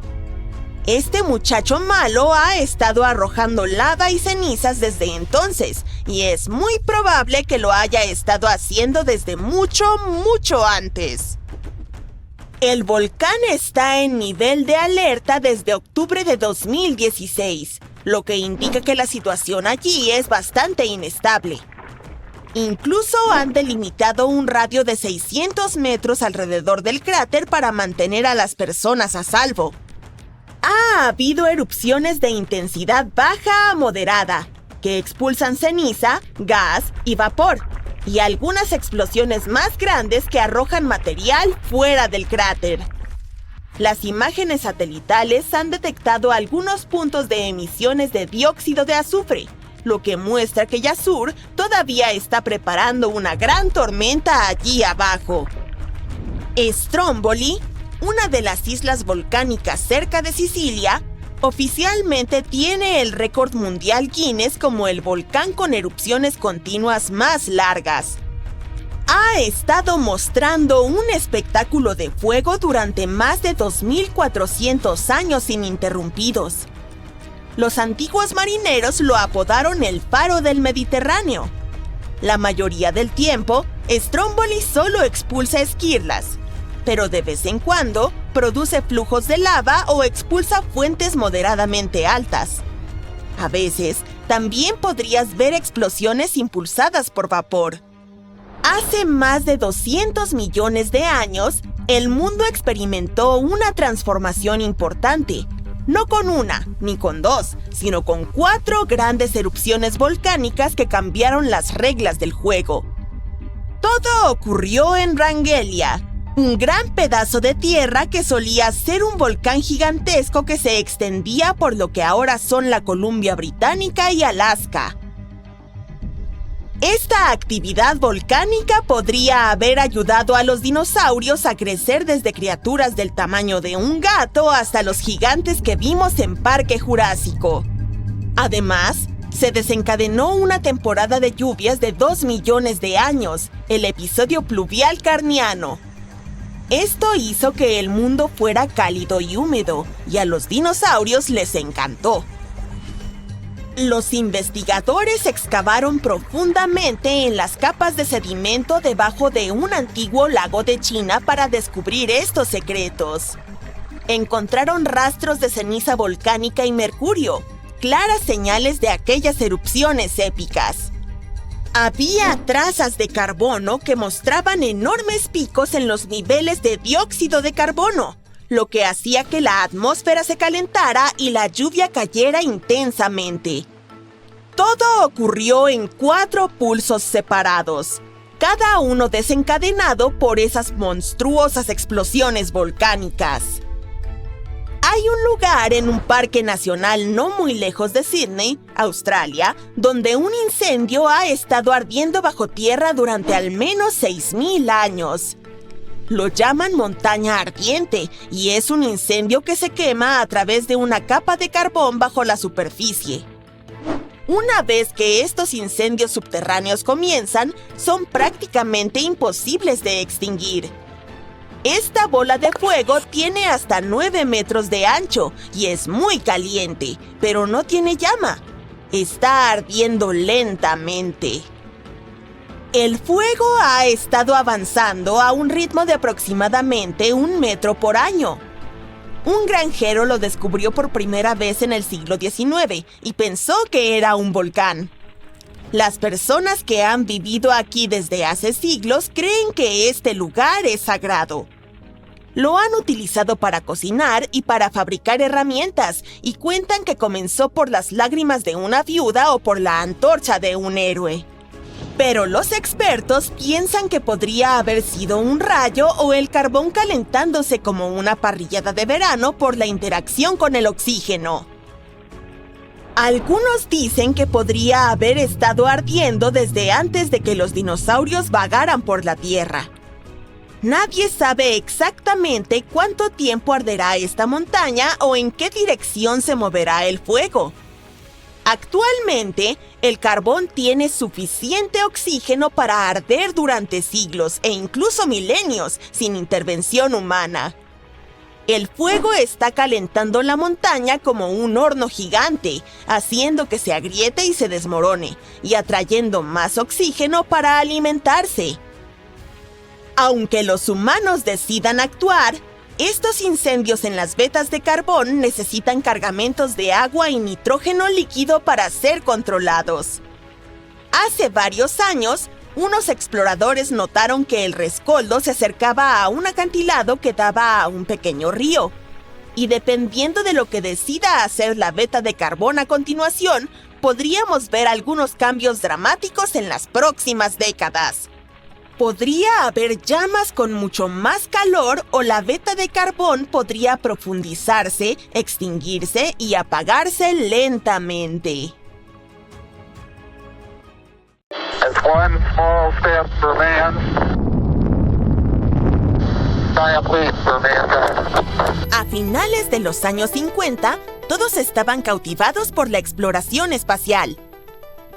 Este muchacho malo ha estado arrojando lava y cenizas desde entonces, y es muy probable que lo haya estado haciendo desde mucho antes. El volcán está en nivel de alerta desde octubre de 2016, lo que indica que la situación allí es bastante inestable. Incluso han delimitado un radio de 600 metros alrededor del cráter para mantener a las personas a salvo. Ha habido erupciones de intensidad baja a moderada, que expulsan ceniza, gas y vapor, y algunas explosiones más grandes que arrojan material fuera del cráter. Las imágenes satelitales han detectado algunos puntos de emisiones de dióxido de azufre, lo que muestra que Yasur todavía está preparando una gran tormenta allí abajo. Stromboli, una de las islas volcánicas cerca de Sicilia, oficialmente tiene el récord mundial Guinness como el volcán con erupciones continuas más largas. Ha estado mostrando un espectáculo de fuego durante más de 2.400 años ininterrumpidos. Los antiguos marineros lo apodaron el faro del Mediterráneo. La mayoría del tiempo, Stromboli solo expulsa esquirlas, pero de vez en cuando produce flujos de lava o expulsa fuentes moderadamente altas. A veces, también podrías ver explosiones impulsadas por vapor. Hace más de 200 millones de años, el mundo experimentó una transformación importante. No con una, ni con dos, sino con 4 grandes erupciones volcánicas que cambiaron las reglas del juego. Todo ocurrió en Rangelia, un gran pedazo de tierra que solía ser un volcán gigantesco que se extendía por lo que ahora son la Columbia Británica y Alaska. Esta actividad volcánica podría haber ayudado a los dinosaurios a crecer desde criaturas del tamaño de un gato hasta los gigantes que vimos en Parque Jurásico. Además, se desencadenó una temporada de lluvias de 2 millones de años, el episodio pluvial carniano. Esto hizo que el mundo fuera cálido y húmedo, y a los dinosaurios les encantó. Los investigadores excavaron profundamente en las capas de sedimento debajo de un antiguo lago de China para descubrir estos secretos. Encontraron rastros de ceniza volcánica y mercurio, claras señales de aquellas erupciones épicas. Había trazas de carbono que mostraban enormes picos en los niveles de dióxido de carbono, lo que hacía que la atmósfera se calentara y la lluvia cayera intensamente. Todo ocurrió en 4 pulsos separados, cada uno desencadenado por esas monstruosas explosiones volcánicas. Hay un lugar en un parque nacional no muy lejos de Sydney, Australia, donde un incendio ha estado ardiendo bajo tierra durante al menos 6.000 años. Lo llaman montaña ardiente y es un incendio que se quema a través de una capa de carbón bajo la superficie. Una vez que estos incendios subterráneos comienzan, son prácticamente imposibles de extinguir. Esta bola de fuego tiene hasta 9 metros de ancho y es muy caliente, pero no tiene llama. Está ardiendo lentamente. El fuego ha estado avanzando a un ritmo de aproximadamente 1 metro por año. Un granjero lo descubrió por primera vez en el siglo XIX y pensó que era un volcán. Las personas que han vivido aquí desde hace siglos creen que este lugar es sagrado. Lo han utilizado para cocinar y para fabricar herramientas, y cuentan que comenzó por las lágrimas de una viuda o por la antorcha de un héroe. Pero los expertos piensan que podría haber sido un rayo o el carbón calentándose como una parrillada de verano por la interacción con el oxígeno. Algunos dicen que podría haber estado ardiendo desde antes de que los dinosaurios vagaran por la Tierra. Nadie sabe exactamente cuánto tiempo arderá esta montaña o en qué dirección se moverá el fuego. Actualmente, el carbón tiene suficiente oxígeno para arder durante siglos e incluso milenios sin intervención humana. El fuego está calentando la montaña como un horno gigante, haciendo que se agriete y se desmorone, y atrayendo más oxígeno para alimentarse. Aunque los humanos decidan actuar, estos incendios en las vetas de carbón necesitan cargamentos de agua y nitrógeno líquido para ser controlados. Hace varios años, unos exploradores notaron que el rescoldo se acercaba a un acantilado que daba a un pequeño río. Y dependiendo de lo que decida hacer la veta de carbón a continuación, podríamos ver algunos cambios dramáticos en las próximas décadas. Podría haber llamas con mucho más calor o la veta de carbón podría profundizarse, extinguirse y apagarse lentamente. It's one small step for man, giant leap for mankind. A finales de los años 50, todos estaban cautivados por la exploración espacial.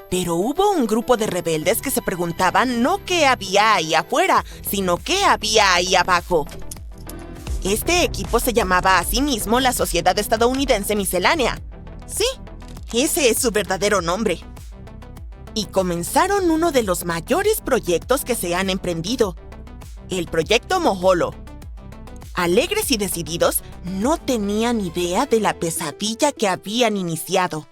Pero hubo un grupo de rebeldes que se preguntaban no qué había ahí afuera, sino qué había ahí abajo. Este equipo se llamaba a sí mismo la Sociedad Estadounidense Miscelánea. Sí, ese es su verdadero nombre. Y comenzaron uno de los mayores proyectos que se han emprendido, el Proyecto Moholo. Alegres y decididos, no tenían idea de la pesadilla que habían iniciado.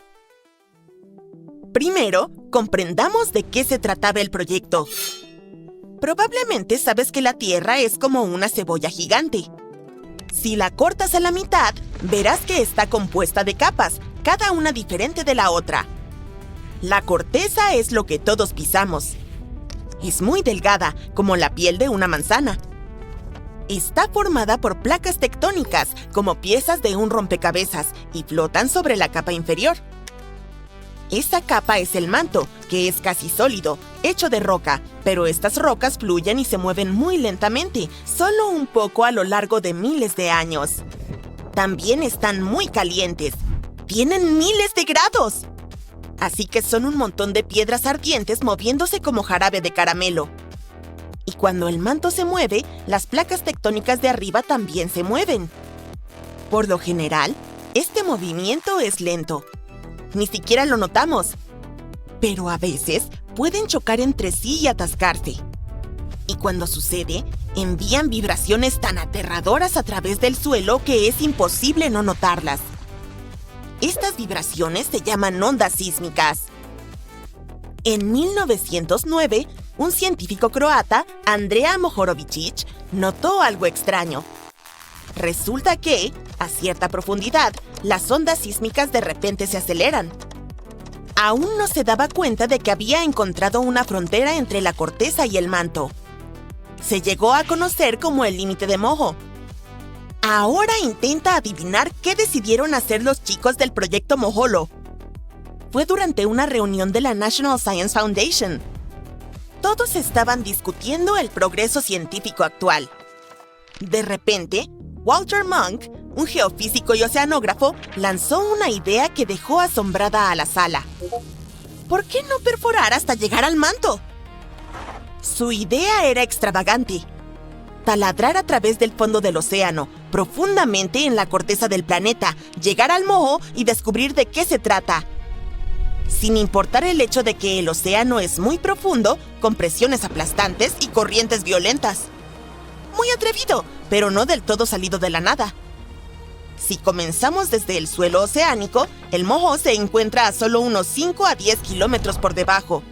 Primero, comprendamos de qué se trataba el proyecto. Probablemente sabes que la Tierra es como una cebolla gigante. Si la cortas a la mitad, verás que está compuesta de capas, cada una diferente de la otra. La corteza es lo que todos pisamos. Es muy delgada, como la piel de una manzana. Está formada por placas tectónicas, como piezas de un rompecabezas, y flotan sobre la capa inferior. Esta capa es el manto, que es casi sólido, hecho de roca, pero estas rocas fluyen y se mueven muy lentamente, solo un poco a lo largo de miles de años. También están muy calientes. ¡Tienen miles de grados! Así que son un montón de piedras ardientes moviéndose como jarabe de caramelo. Y cuando el manto se mueve, las placas tectónicas de arriba también se mueven. Por lo general, este movimiento es lento. Ni siquiera lo notamos. Pero a veces pueden chocar entre sí y atascarse. Y cuando sucede, envían vibraciones tan aterradoras a través del suelo que es imposible no notarlas. Estas vibraciones se llaman ondas sísmicas. En 1909, un científico croata, Andrea Mohorovičić, notó algo extraño. Resulta que, a cierta profundidad, las ondas sísmicas de repente se aceleran. Aún no se daba cuenta de que había encontrado una frontera entre la corteza y el manto. Se llegó a conocer como el límite de Moho. Ahora intenta adivinar qué decidieron hacer los chicos del proyecto Moholo. Fue durante una reunión de la National Science Foundation. Todos estaban discutiendo el progreso científico actual. De repente, Walter Munk, un geofísico y oceanógrafo, lanzó una idea que dejó asombrada a la sala. ¿Por qué no perforar hasta llegar al manto? Su idea era extravagante. Taladrar a través del fondo del océano, profundamente en la corteza del planeta, llegar al moho y descubrir de qué se trata. Sin importar el hecho de que el océano es muy profundo, con presiones aplastantes y corrientes violentas. Muy atrevido, pero no del todo salido de la nada. Si comenzamos desde el suelo oceánico, el moho se encuentra a solo unos 5 a 10 kilómetros por debajo.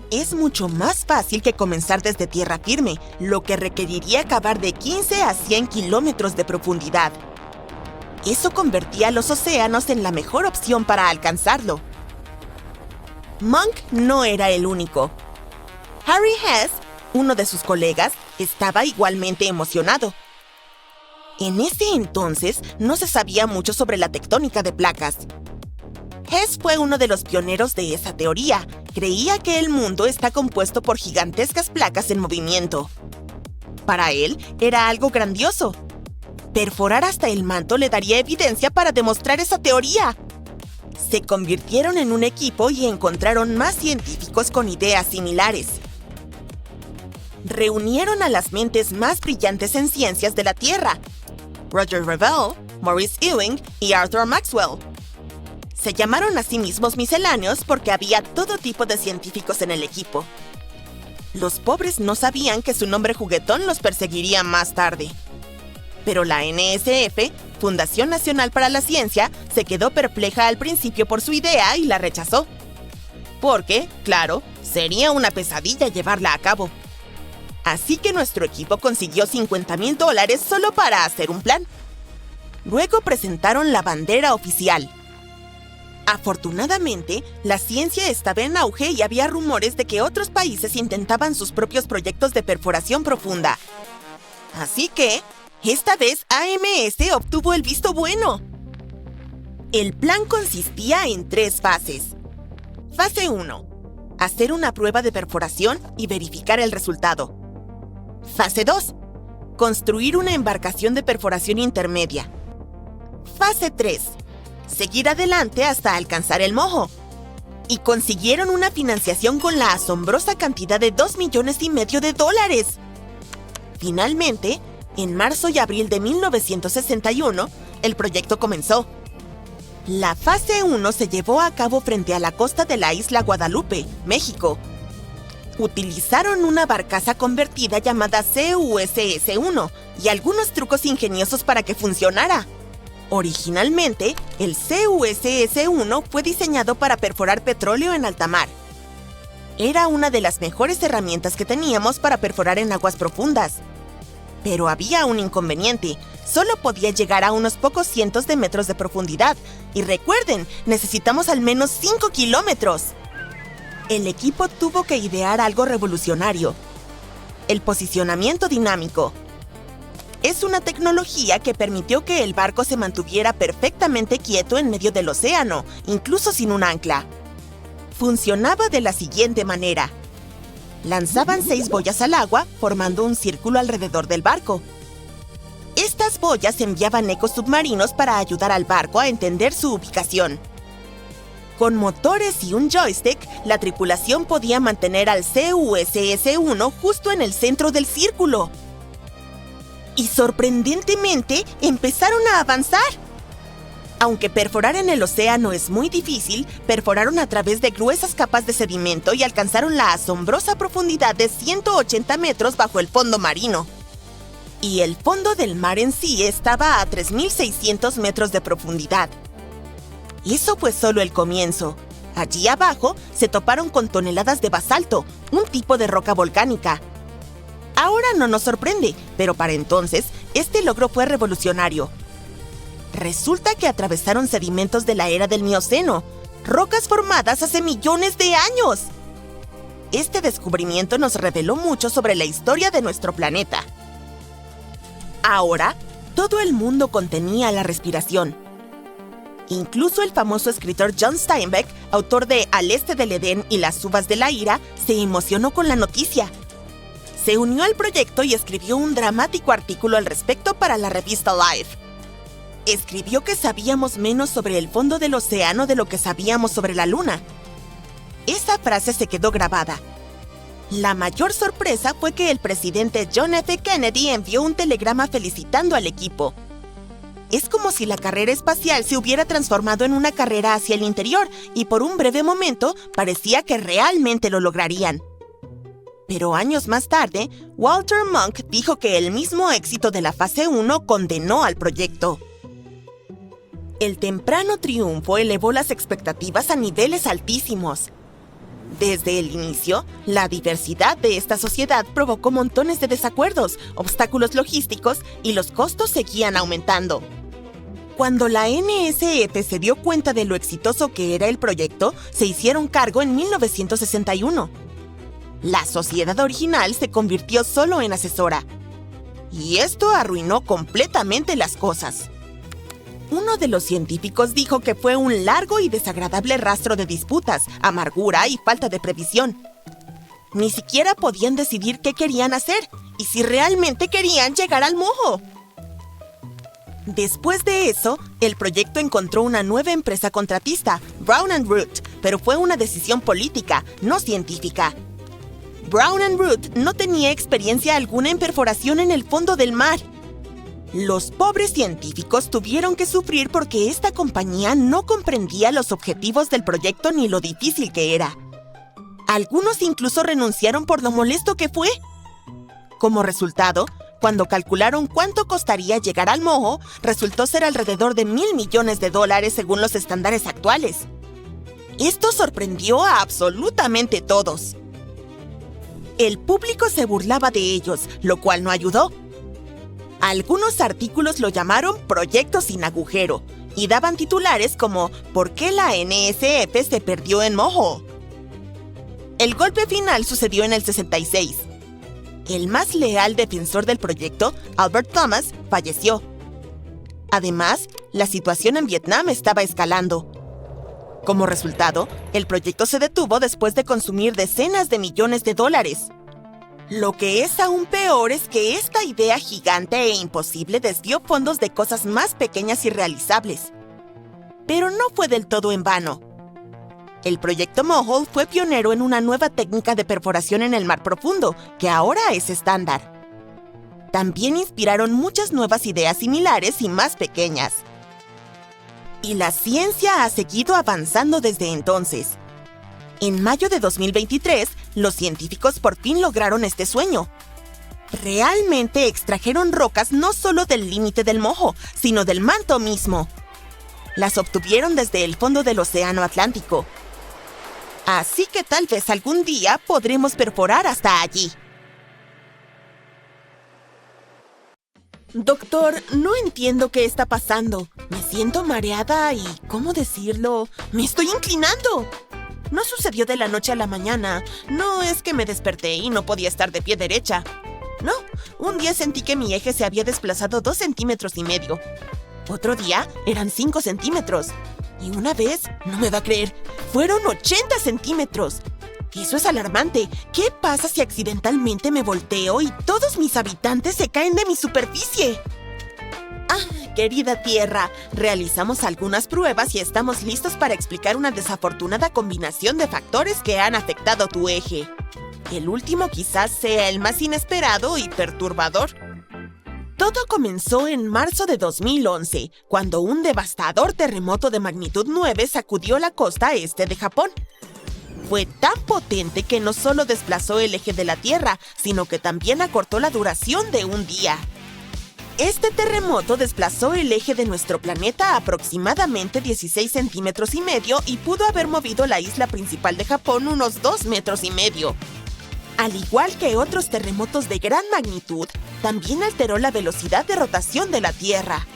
Es mucho más fácil que comenzar desde tierra firme, lo que requeriría cavar de 15 a 100 kilómetros de profundidad. Eso convertía a los océanos en la mejor opción para alcanzarlo. Monk no era el único. Harry Hess, uno de sus colegas, estaba igualmente emocionado. En ese entonces no se sabía mucho sobre la tectónica de placas. Hess fue uno de los pioneros de esa teoría. Creía que el mundo está compuesto por gigantescas placas en movimiento. Para él, era algo grandioso. Perforar hasta el manto le daría evidencia para demostrar esa teoría. Se convirtieron en un equipo y encontraron más científicos con ideas similares. Reunieron a las mentes más brillantes en ciencias de la Tierra: Roger Revelle, Maurice Ewing y Arthur Maxwell. Se llamaron a sí mismos misceláneos porque había todo tipo de científicos en el equipo. Los pobres no sabían que su nombre juguetón los perseguiría más tarde. Pero la NSF, Fundación Nacional para la Ciencia, se quedó perpleja al principio por su idea y la rechazó. Porque, claro, sería una pesadilla llevarla a cabo. Así que nuestro equipo consiguió $50,000 solo para hacer un plan. Luego presentaron la bandera oficial. Afortunadamente, la ciencia estaba en auge y había rumores de que otros países intentaban sus propios proyectos de perforación profunda. Así que, esta vez AMS obtuvo el visto bueno. El plan consistía en 3 fases. Fase 1. Hacer una prueba de perforación y verificar el resultado. Fase 2. Construir una embarcación de perforación intermedia. Fase 3. Seguir adelante hasta alcanzar el mojo. Y consiguieron una financiación con la asombrosa cantidad de $2,5 millones. Finalmente, en marzo y abril de 1961, el proyecto comenzó. La fase 1 se llevó a cabo frente a la costa de la isla Guadalupe, México. Utilizaron una barcaza convertida llamada CUSS-1 y algunos trucos ingeniosos para que funcionara. Originalmente, el CUSS-1 fue diseñado para perforar petróleo en alta mar. Era una de las mejores herramientas que teníamos para perforar en aguas profundas. Pero había un inconveniente: solo podía llegar a unos pocos cientos de metros de profundidad. Y recuerden, necesitamos al menos 5 kilómetros. El equipo tuvo que idear algo revolucionario: el posicionamiento dinámico. Es una tecnología que permitió que el barco se mantuviera perfectamente quieto en medio del océano, incluso sin un ancla. Funcionaba de la siguiente manera: lanzaban 6 boyas al agua, formando un círculo alrededor del barco. Estas boyas enviaban ecos submarinos para ayudar al barco a entender su ubicación. Con motores y un joystick, la tripulación podía mantener al CUSS-1 justo en el centro del círculo. Y sorprendentemente, empezaron a avanzar. Aunque perforar en el océano es muy difícil, perforaron a través de gruesas capas de sedimento y alcanzaron la asombrosa profundidad de 180 metros bajo el fondo marino. Y el fondo del mar en sí estaba a 3,600 metros de profundidad. Eso fue solo el comienzo. Allí abajo se toparon con toneladas de basalto, un tipo de roca volcánica. Ahora no nos sorprende, pero para entonces, este logro fue revolucionario. Resulta que atravesaron sedimentos de la era del Mioceno, rocas formadas hace millones de años. Este descubrimiento nos reveló mucho sobre la historia de nuestro planeta. Ahora, todo el mundo contenía la respiración. Incluso el famoso escritor John Steinbeck, autor de Al este del Edén y las uvas de la ira, se emocionó con la noticia. Se unió al proyecto y escribió un dramático artículo al respecto para la revista Life. Escribió que sabíamos menos sobre el fondo del océano de lo que sabíamos sobre la luna. Esa frase se quedó grabada. La mayor sorpresa fue que el presidente John F. Kennedy envió un telegrama felicitando al equipo. Es como si la carrera espacial se hubiera transformado en una carrera hacia el interior y por un breve momento parecía que realmente lo lograrían. Pero años más tarde, Walter Munk dijo que el mismo éxito de la fase 1 condenó al proyecto. El temprano triunfo elevó las expectativas a niveles altísimos. Desde el inicio, la diversidad de esta sociedad provocó montones de desacuerdos, obstáculos logísticos y los costos seguían aumentando. Cuando la NSF se dio cuenta de lo exitoso que era el proyecto, se hicieron cargo en 1961. La sociedad original se convirtió solo en asesora. Y esto arruinó completamente las cosas. Uno de los científicos dijo que fue un largo y desagradable rastro de disputas, amargura y falta de previsión. Ni siquiera podían decidir qué querían hacer y si realmente querían llegar al mojo. Después de eso, el proyecto encontró una nueva empresa contratista, Brown & Root, pero fue una decisión política, no científica. Brown & Root no tenía experiencia alguna en perforación en el fondo del mar. Los pobres científicos tuvieron que sufrir porque esta compañía no comprendía los objetivos del proyecto ni lo difícil que era. Algunos incluso renunciaron por lo molesto que fue. Como resultado, cuando calcularon cuánto costaría llegar al mojo, resultó ser alrededor de $1,000 millones según los estándares actuales. Esto sorprendió a absolutamente todos. El público se burlaba de ellos, lo cual no ayudó. Algunos artículos lo llamaron Proyecto sin agujero y daban titulares como ¿Por qué la NSF se perdió en mojo? El golpe final sucedió en el 66. El más leal defensor del proyecto, Albert Thomas, falleció. Además, la situación en Vietnam estaba escalando. Como resultado, el proyecto se detuvo después de consumir decenas de millones de dólares. Lo que es aún peor es que esta idea gigante e imposible desvió fondos de cosas más pequeñas y realizables. Pero no fue del todo en vano. El proyecto Mohole fue pionero en una nueva técnica de perforación en el mar profundo, que ahora es estándar. También inspiraron muchas nuevas ideas similares y más pequeñas. Y la ciencia ha seguido avanzando desde entonces. En mayo de 2023, los científicos por fin lograron este sueño. Realmente extrajeron rocas no solo del límite del mojo, sino del manto mismo. Las obtuvieron desde el fondo del Océano Atlántico. Así que tal vez algún día podremos perforar hasta allí. Doctor, no entiendo qué está pasando. Me siento mareada y, ¿cómo decirlo? ¡Me estoy inclinando! No sucedió de la noche a la mañana. No es que me desperté y no podía estar de pie derecha. No, un día sentí que mi eje se había desplazado 2,5 centímetros. Otro día eran 5 centímetros. Y una vez, no me va a creer, fueron 80 centímetros. Eso es alarmante. ¿Qué pasa si accidentalmente me volteo y todos mis habitantes se caen de mi superficie? Ah, querida Tierra, realizamos algunas pruebas y estamos listos para explicar una desafortunada combinación de factores que han afectado tu eje. El último quizás sea el más inesperado y perturbador. Todo comenzó en marzo de 2011, cuando un devastador terremoto de magnitud 9 sacudió la costa este de Japón. Fue tan potente que no solo desplazó el eje de la Tierra, sino que también acortó la duración de un día. Este terremoto desplazó el eje de nuestro planeta a aproximadamente 16,5 centímetros y pudo haber movido la isla principal de Japón unos 2,5 metros. Al igual que otros terremotos de gran magnitud, también alteró la velocidad de rotación de la Tierra.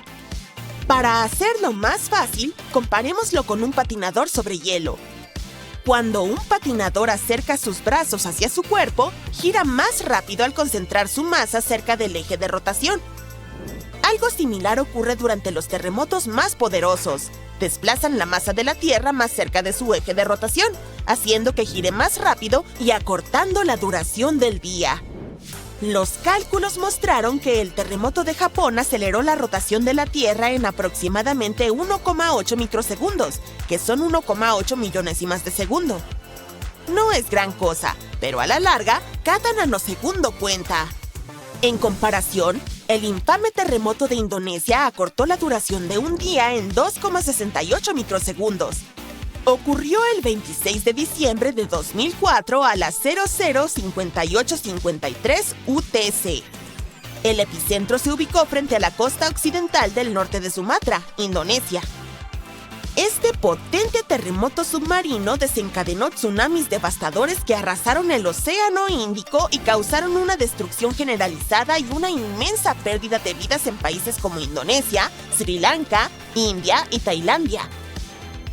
Para hacerlo más fácil, comparémoslo con un patinador sobre hielo. Cuando un patinador acerca sus brazos hacia su cuerpo, gira más rápido al concentrar su masa cerca del eje de rotación. Algo similar ocurre durante los terremotos más poderosos. Desplazan la masa de la Tierra más cerca de su eje de rotación, haciendo que gire más rápido y acortando la duración del día. Los cálculos mostraron que el terremoto de Japón aceleró la rotación de la Tierra en aproximadamente 1,8 microsegundos, que son 1,8 millonésimas de segundo. No es gran cosa, pero a la larga, cada nanosegundo cuenta. En comparación, el infame terremoto de Indonesia acortó la duración de un día en 2,68 microsegundos. Ocurrió el 26 de diciembre de 2004 a las 00:58:53 UTC. El epicentro se ubicó frente a la costa occidental del norte de Sumatra, Indonesia. Este potente terremoto submarino desencadenó tsunamis devastadores que arrasaron el Océano Índico y causaron una destrucción generalizada y una inmensa pérdida de vidas en países como Indonesia, Sri Lanka, India y Tailandia.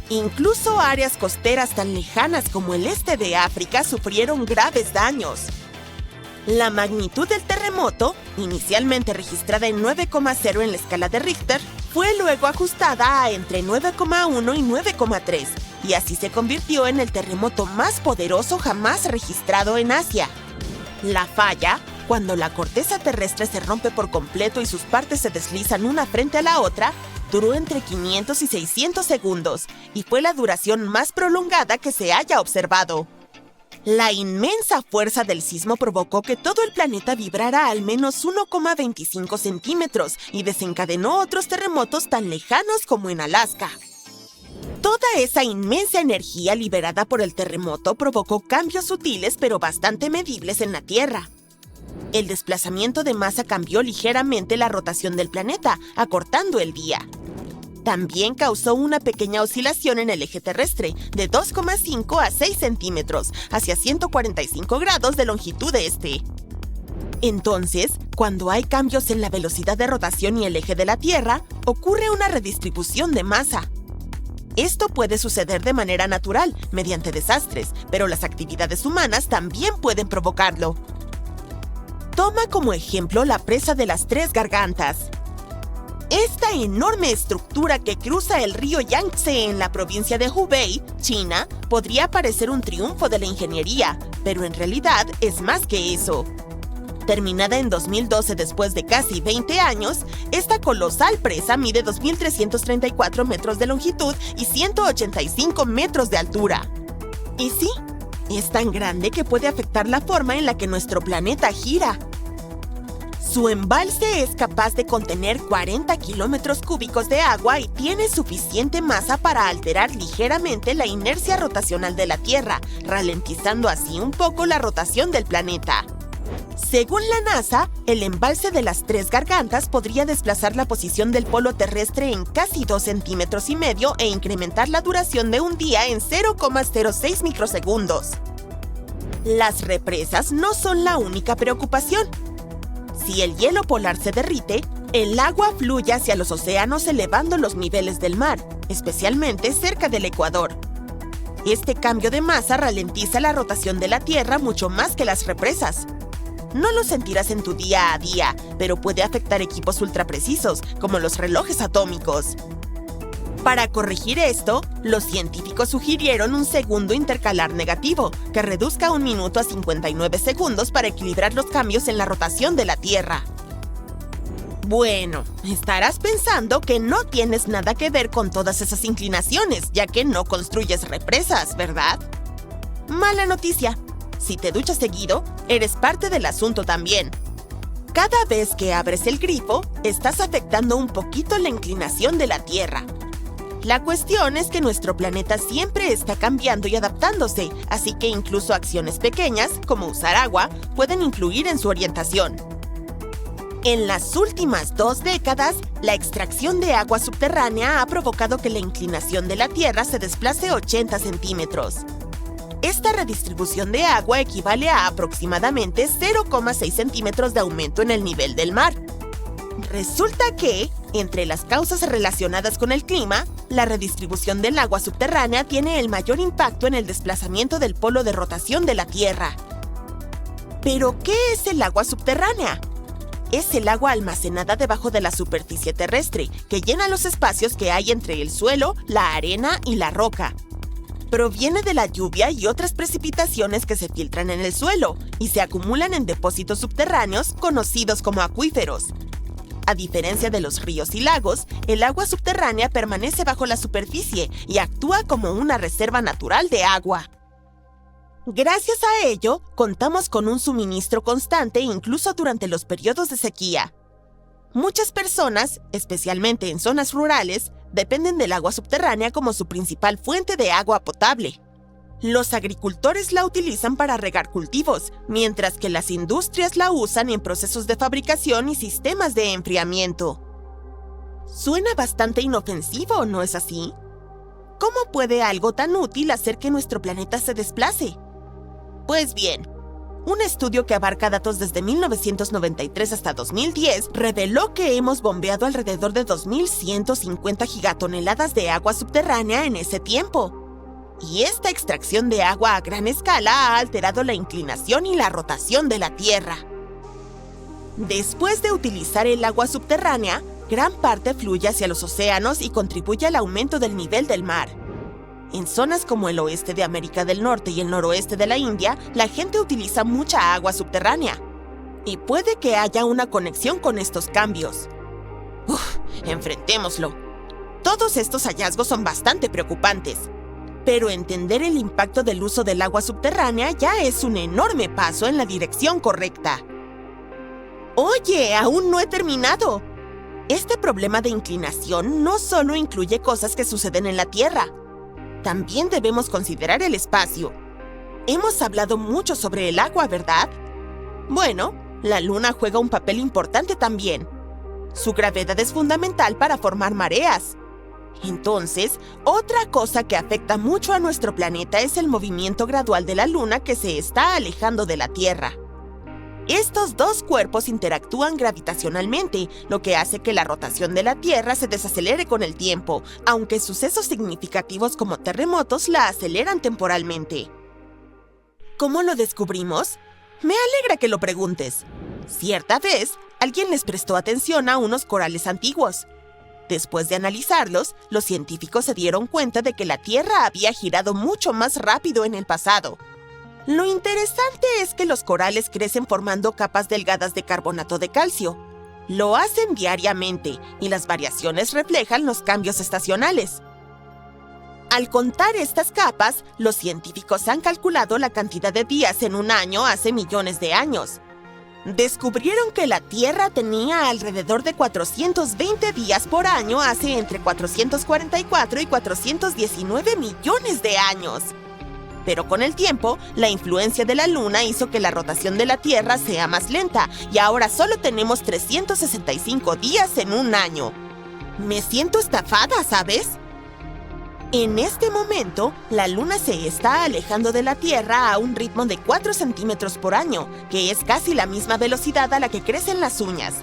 Incluso áreas costeras tan lejanas como el este de África sufrieron graves daños. La magnitud del terremoto, inicialmente registrada en 9,0 en la escala de Richter, fue luego ajustada a entre 9,1 y 9,3, y así se convirtió en el terremoto más poderoso jamás registrado en Asia. La falla, cuando la corteza terrestre se rompe por completo y sus partes se deslizan una frente a la otra, duró entre 500 y 600 segundos, y fue la duración más prolongada que se haya observado. La inmensa fuerza del sismo provocó que todo el planeta vibrara al menos 1,25 centímetros y desencadenó otros terremotos tan lejanos como en Alaska. Toda esa inmensa energía liberada por el terremoto provocó cambios sutiles pero bastante medibles en la Tierra. El desplazamiento de masa cambió ligeramente la rotación del planeta, acortando el día. También causó una pequeña oscilación en el eje terrestre, de 2,5 a 6 centímetros, hacia 145 grados de longitud este. Entonces, cuando hay cambios en la velocidad de rotación y el eje de la Tierra, ocurre una redistribución de masa. Esto puede suceder de manera natural, mediante desastres, pero las actividades humanas también pueden provocarlo. Toma como ejemplo la presa de las Tres Gargantas. Esta enorme estructura que cruza el río Yangtze en la provincia de Hubei, China, podría parecer un triunfo de la ingeniería, pero en realidad es más que eso. Terminada en 2012 después de casi 20 años, esta colosal presa mide 2.334 metros de longitud y 185 metros de altura. Y sí, es tan grande que puede afectar la forma en la que nuestro planeta gira. Su embalse es capaz de contener 40 kilómetros cúbicos de agua y tiene suficiente masa para alterar ligeramente la inercia rotacional de la Tierra, ralentizando así un poco la rotación del planeta. Según la NASA, el embalse de las Tres Gargantas podría desplazar la posición del polo terrestre en casi 2,5 centímetros e incrementar la duración de un día en 0,06 microsegundos. Las represas no son la única preocupación. Si el hielo polar se derrite, el agua fluye hacia los océanos elevando los niveles del mar, especialmente cerca del Ecuador. Este cambio de masa ralentiza la rotación de la Tierra mucho más que las represas. No lo sentirás en tu día a día, pero puede afectar equipos ultraprecisos, como los relojes atómicos. Para corregir esto, los científicos sugirieron un segundo intercalar negativo, que reduzca un minuto a 59 segundos para equilibrar los cambios en la rotación de la Tierra. Bueno, estarás pensando que no tienes nada que ver con todas esas inclinaciones, ya que no construyes represas, ¿verdad? Mala noticia. Si te duchas seguido, eres parte del asunto también. Cada vez que abres el grifo, estás afectando un poquito la inclinación de la Tierra. La cuestión es que nuestro planeta siempre está cambiando y adaptándose, así que incluso acciones pequeñas, como usar agua, pueden influir en su orientación. En las últimas 2 décadas, la extracción de agua subterránea ha provocado que la inclinación de la Tierra se desplace 80 centímetros. Esta redistribución de agua equivale a aproximadamente 0,6 centímetros de aumento en el nivel del mar. Resulta que, entre las causas relacionadas con el clima, la redistribución del agua subterránea tiene el mayor impacto en el desplazamiento del polo de rotación de la Tierra. ¿Pero qué es el agua subterránea? Es el agua almacenada debajo de la superficie terrestre, que llena los espacios que hay entre el suelo, la arena y la roca. Proviene de la lluvia y otras precipitaciones que se filtran en el suelo y se acumulan en depósitos subterráneos conocidos como acuíferos. A diferencia de los ríos y lagos, el agua subterránea permanece bajo la superficie y actúa como una reserva natural de agua. Gracias a ello, contamos con un suministro constante incluso durante los periodos de sequía. Muchas personas, especialmente en zonas rurales, dependen del agua subterránea como su principal fuente de agua potable. Los agricultores la utilizan para regar cultivos, mientras que las industrias la usan en procesos de fabricación y sistemas de enfriamiento. Suena bastante inofensivo, ¿no es así? ¿Cómo puede algo tan útil hacer que nuestro planeta se desplace? Pues bien, un estudio que abarca datos desde 1993 hasta 2010 reveló que hemos bombeado alrededor de 2.150 gigatoneladas de agua subterránea en ese tiempo. Y esta extracción de agua a gran escala ha alterado la inclinación y la rotación de la Tierra. Después de utilizar el agua subterránea, gran parte fluye hacia los océanos y contribuye al aumento del nivel del mar. En zonas como el oeste de América del Norte y el noroeste de la India, la gente utiliza mucha agua subterránea. Y puede que haya una conexión con estos cambios. Enfrentémoslo. Todos estos hallazgos son bastante preocupantes. Pero entender el impacto del uso del agua subterránea ya es un enorme paso en la dirección correcta. ¡Oye! ¡Aún no he terminado! Este problema de inclinación no solo incluye cosas que suceden en la Tierra. También debemos considerar el espacio. Hemos hablado mucho sobre el agua, ¿verdad? Bueno, la Luna juega un papel importante también. Su gravedad es fundamental para formar mareas. Entonces, otra cosa que afecta mucho a nuestro planeta es el movimiento gradual de la Luna que se está alejando de la Tierra. Estos dos cuerpos interactúan gravitacionalmente, lo que hace que la rotación de la Tierra se desacelere con el tiempo, aunque sucesos significativos como terremotos la aceleran temporalmente. ¿Cómo lo descubrimos? Me alegra que lo preguntes. Cierta vez, alguien les prestó atención a unos corales antiguos. Después de analizarlos, los científicos se dieron cuenta de que la Tierra había girado mucho más rápido en el pasado. Lo interesante es que los corales crecen formando capas delgadas de carbonato de calcio. Lo hacen diariamente y las variaciones reflejan los cambios estacionales. Al contar estas capas, los científicos han calculado la cantidad de días en un año hace millones de años. Descubrieron que la Tierra tenía alrededor de 420 días por año hace entre 444 y 419 millones de años. Pero con el tiempo, la influencia de la Luna hizo que la rotación de la Tierra sea más lenta y ahora solo tenemos 365 días en un año. Me siento estafada, ¿sabes? En este momento, la Luna se está alejando de la Tierra a un ritmo de 4 centímetros por año, que es casi la misma velocidad a la que crecen las uñas.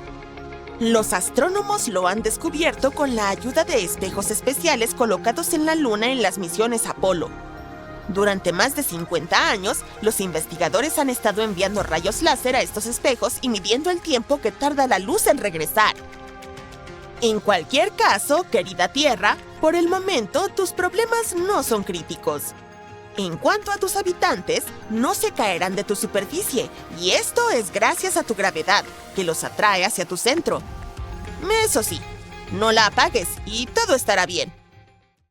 Los astrónomos lo han descubierto con la ayuda de espejos especiales colocados en la Luna en las misiones Apolo. Durante más de 50 años, los investigadores han estado enviando rayos láser a estos espejos y midiendo el tiempo que tarda la luz en regresar. En cualquier caso, querida Tierra, por el momento tus problemas no son críticos. En cuanto a tus habitantes, no se caerán de tu superficie, y esto es gracias a tu gravedad, que los atrae hacia tu centro. Eso sí, no la apagues y todo estará bien.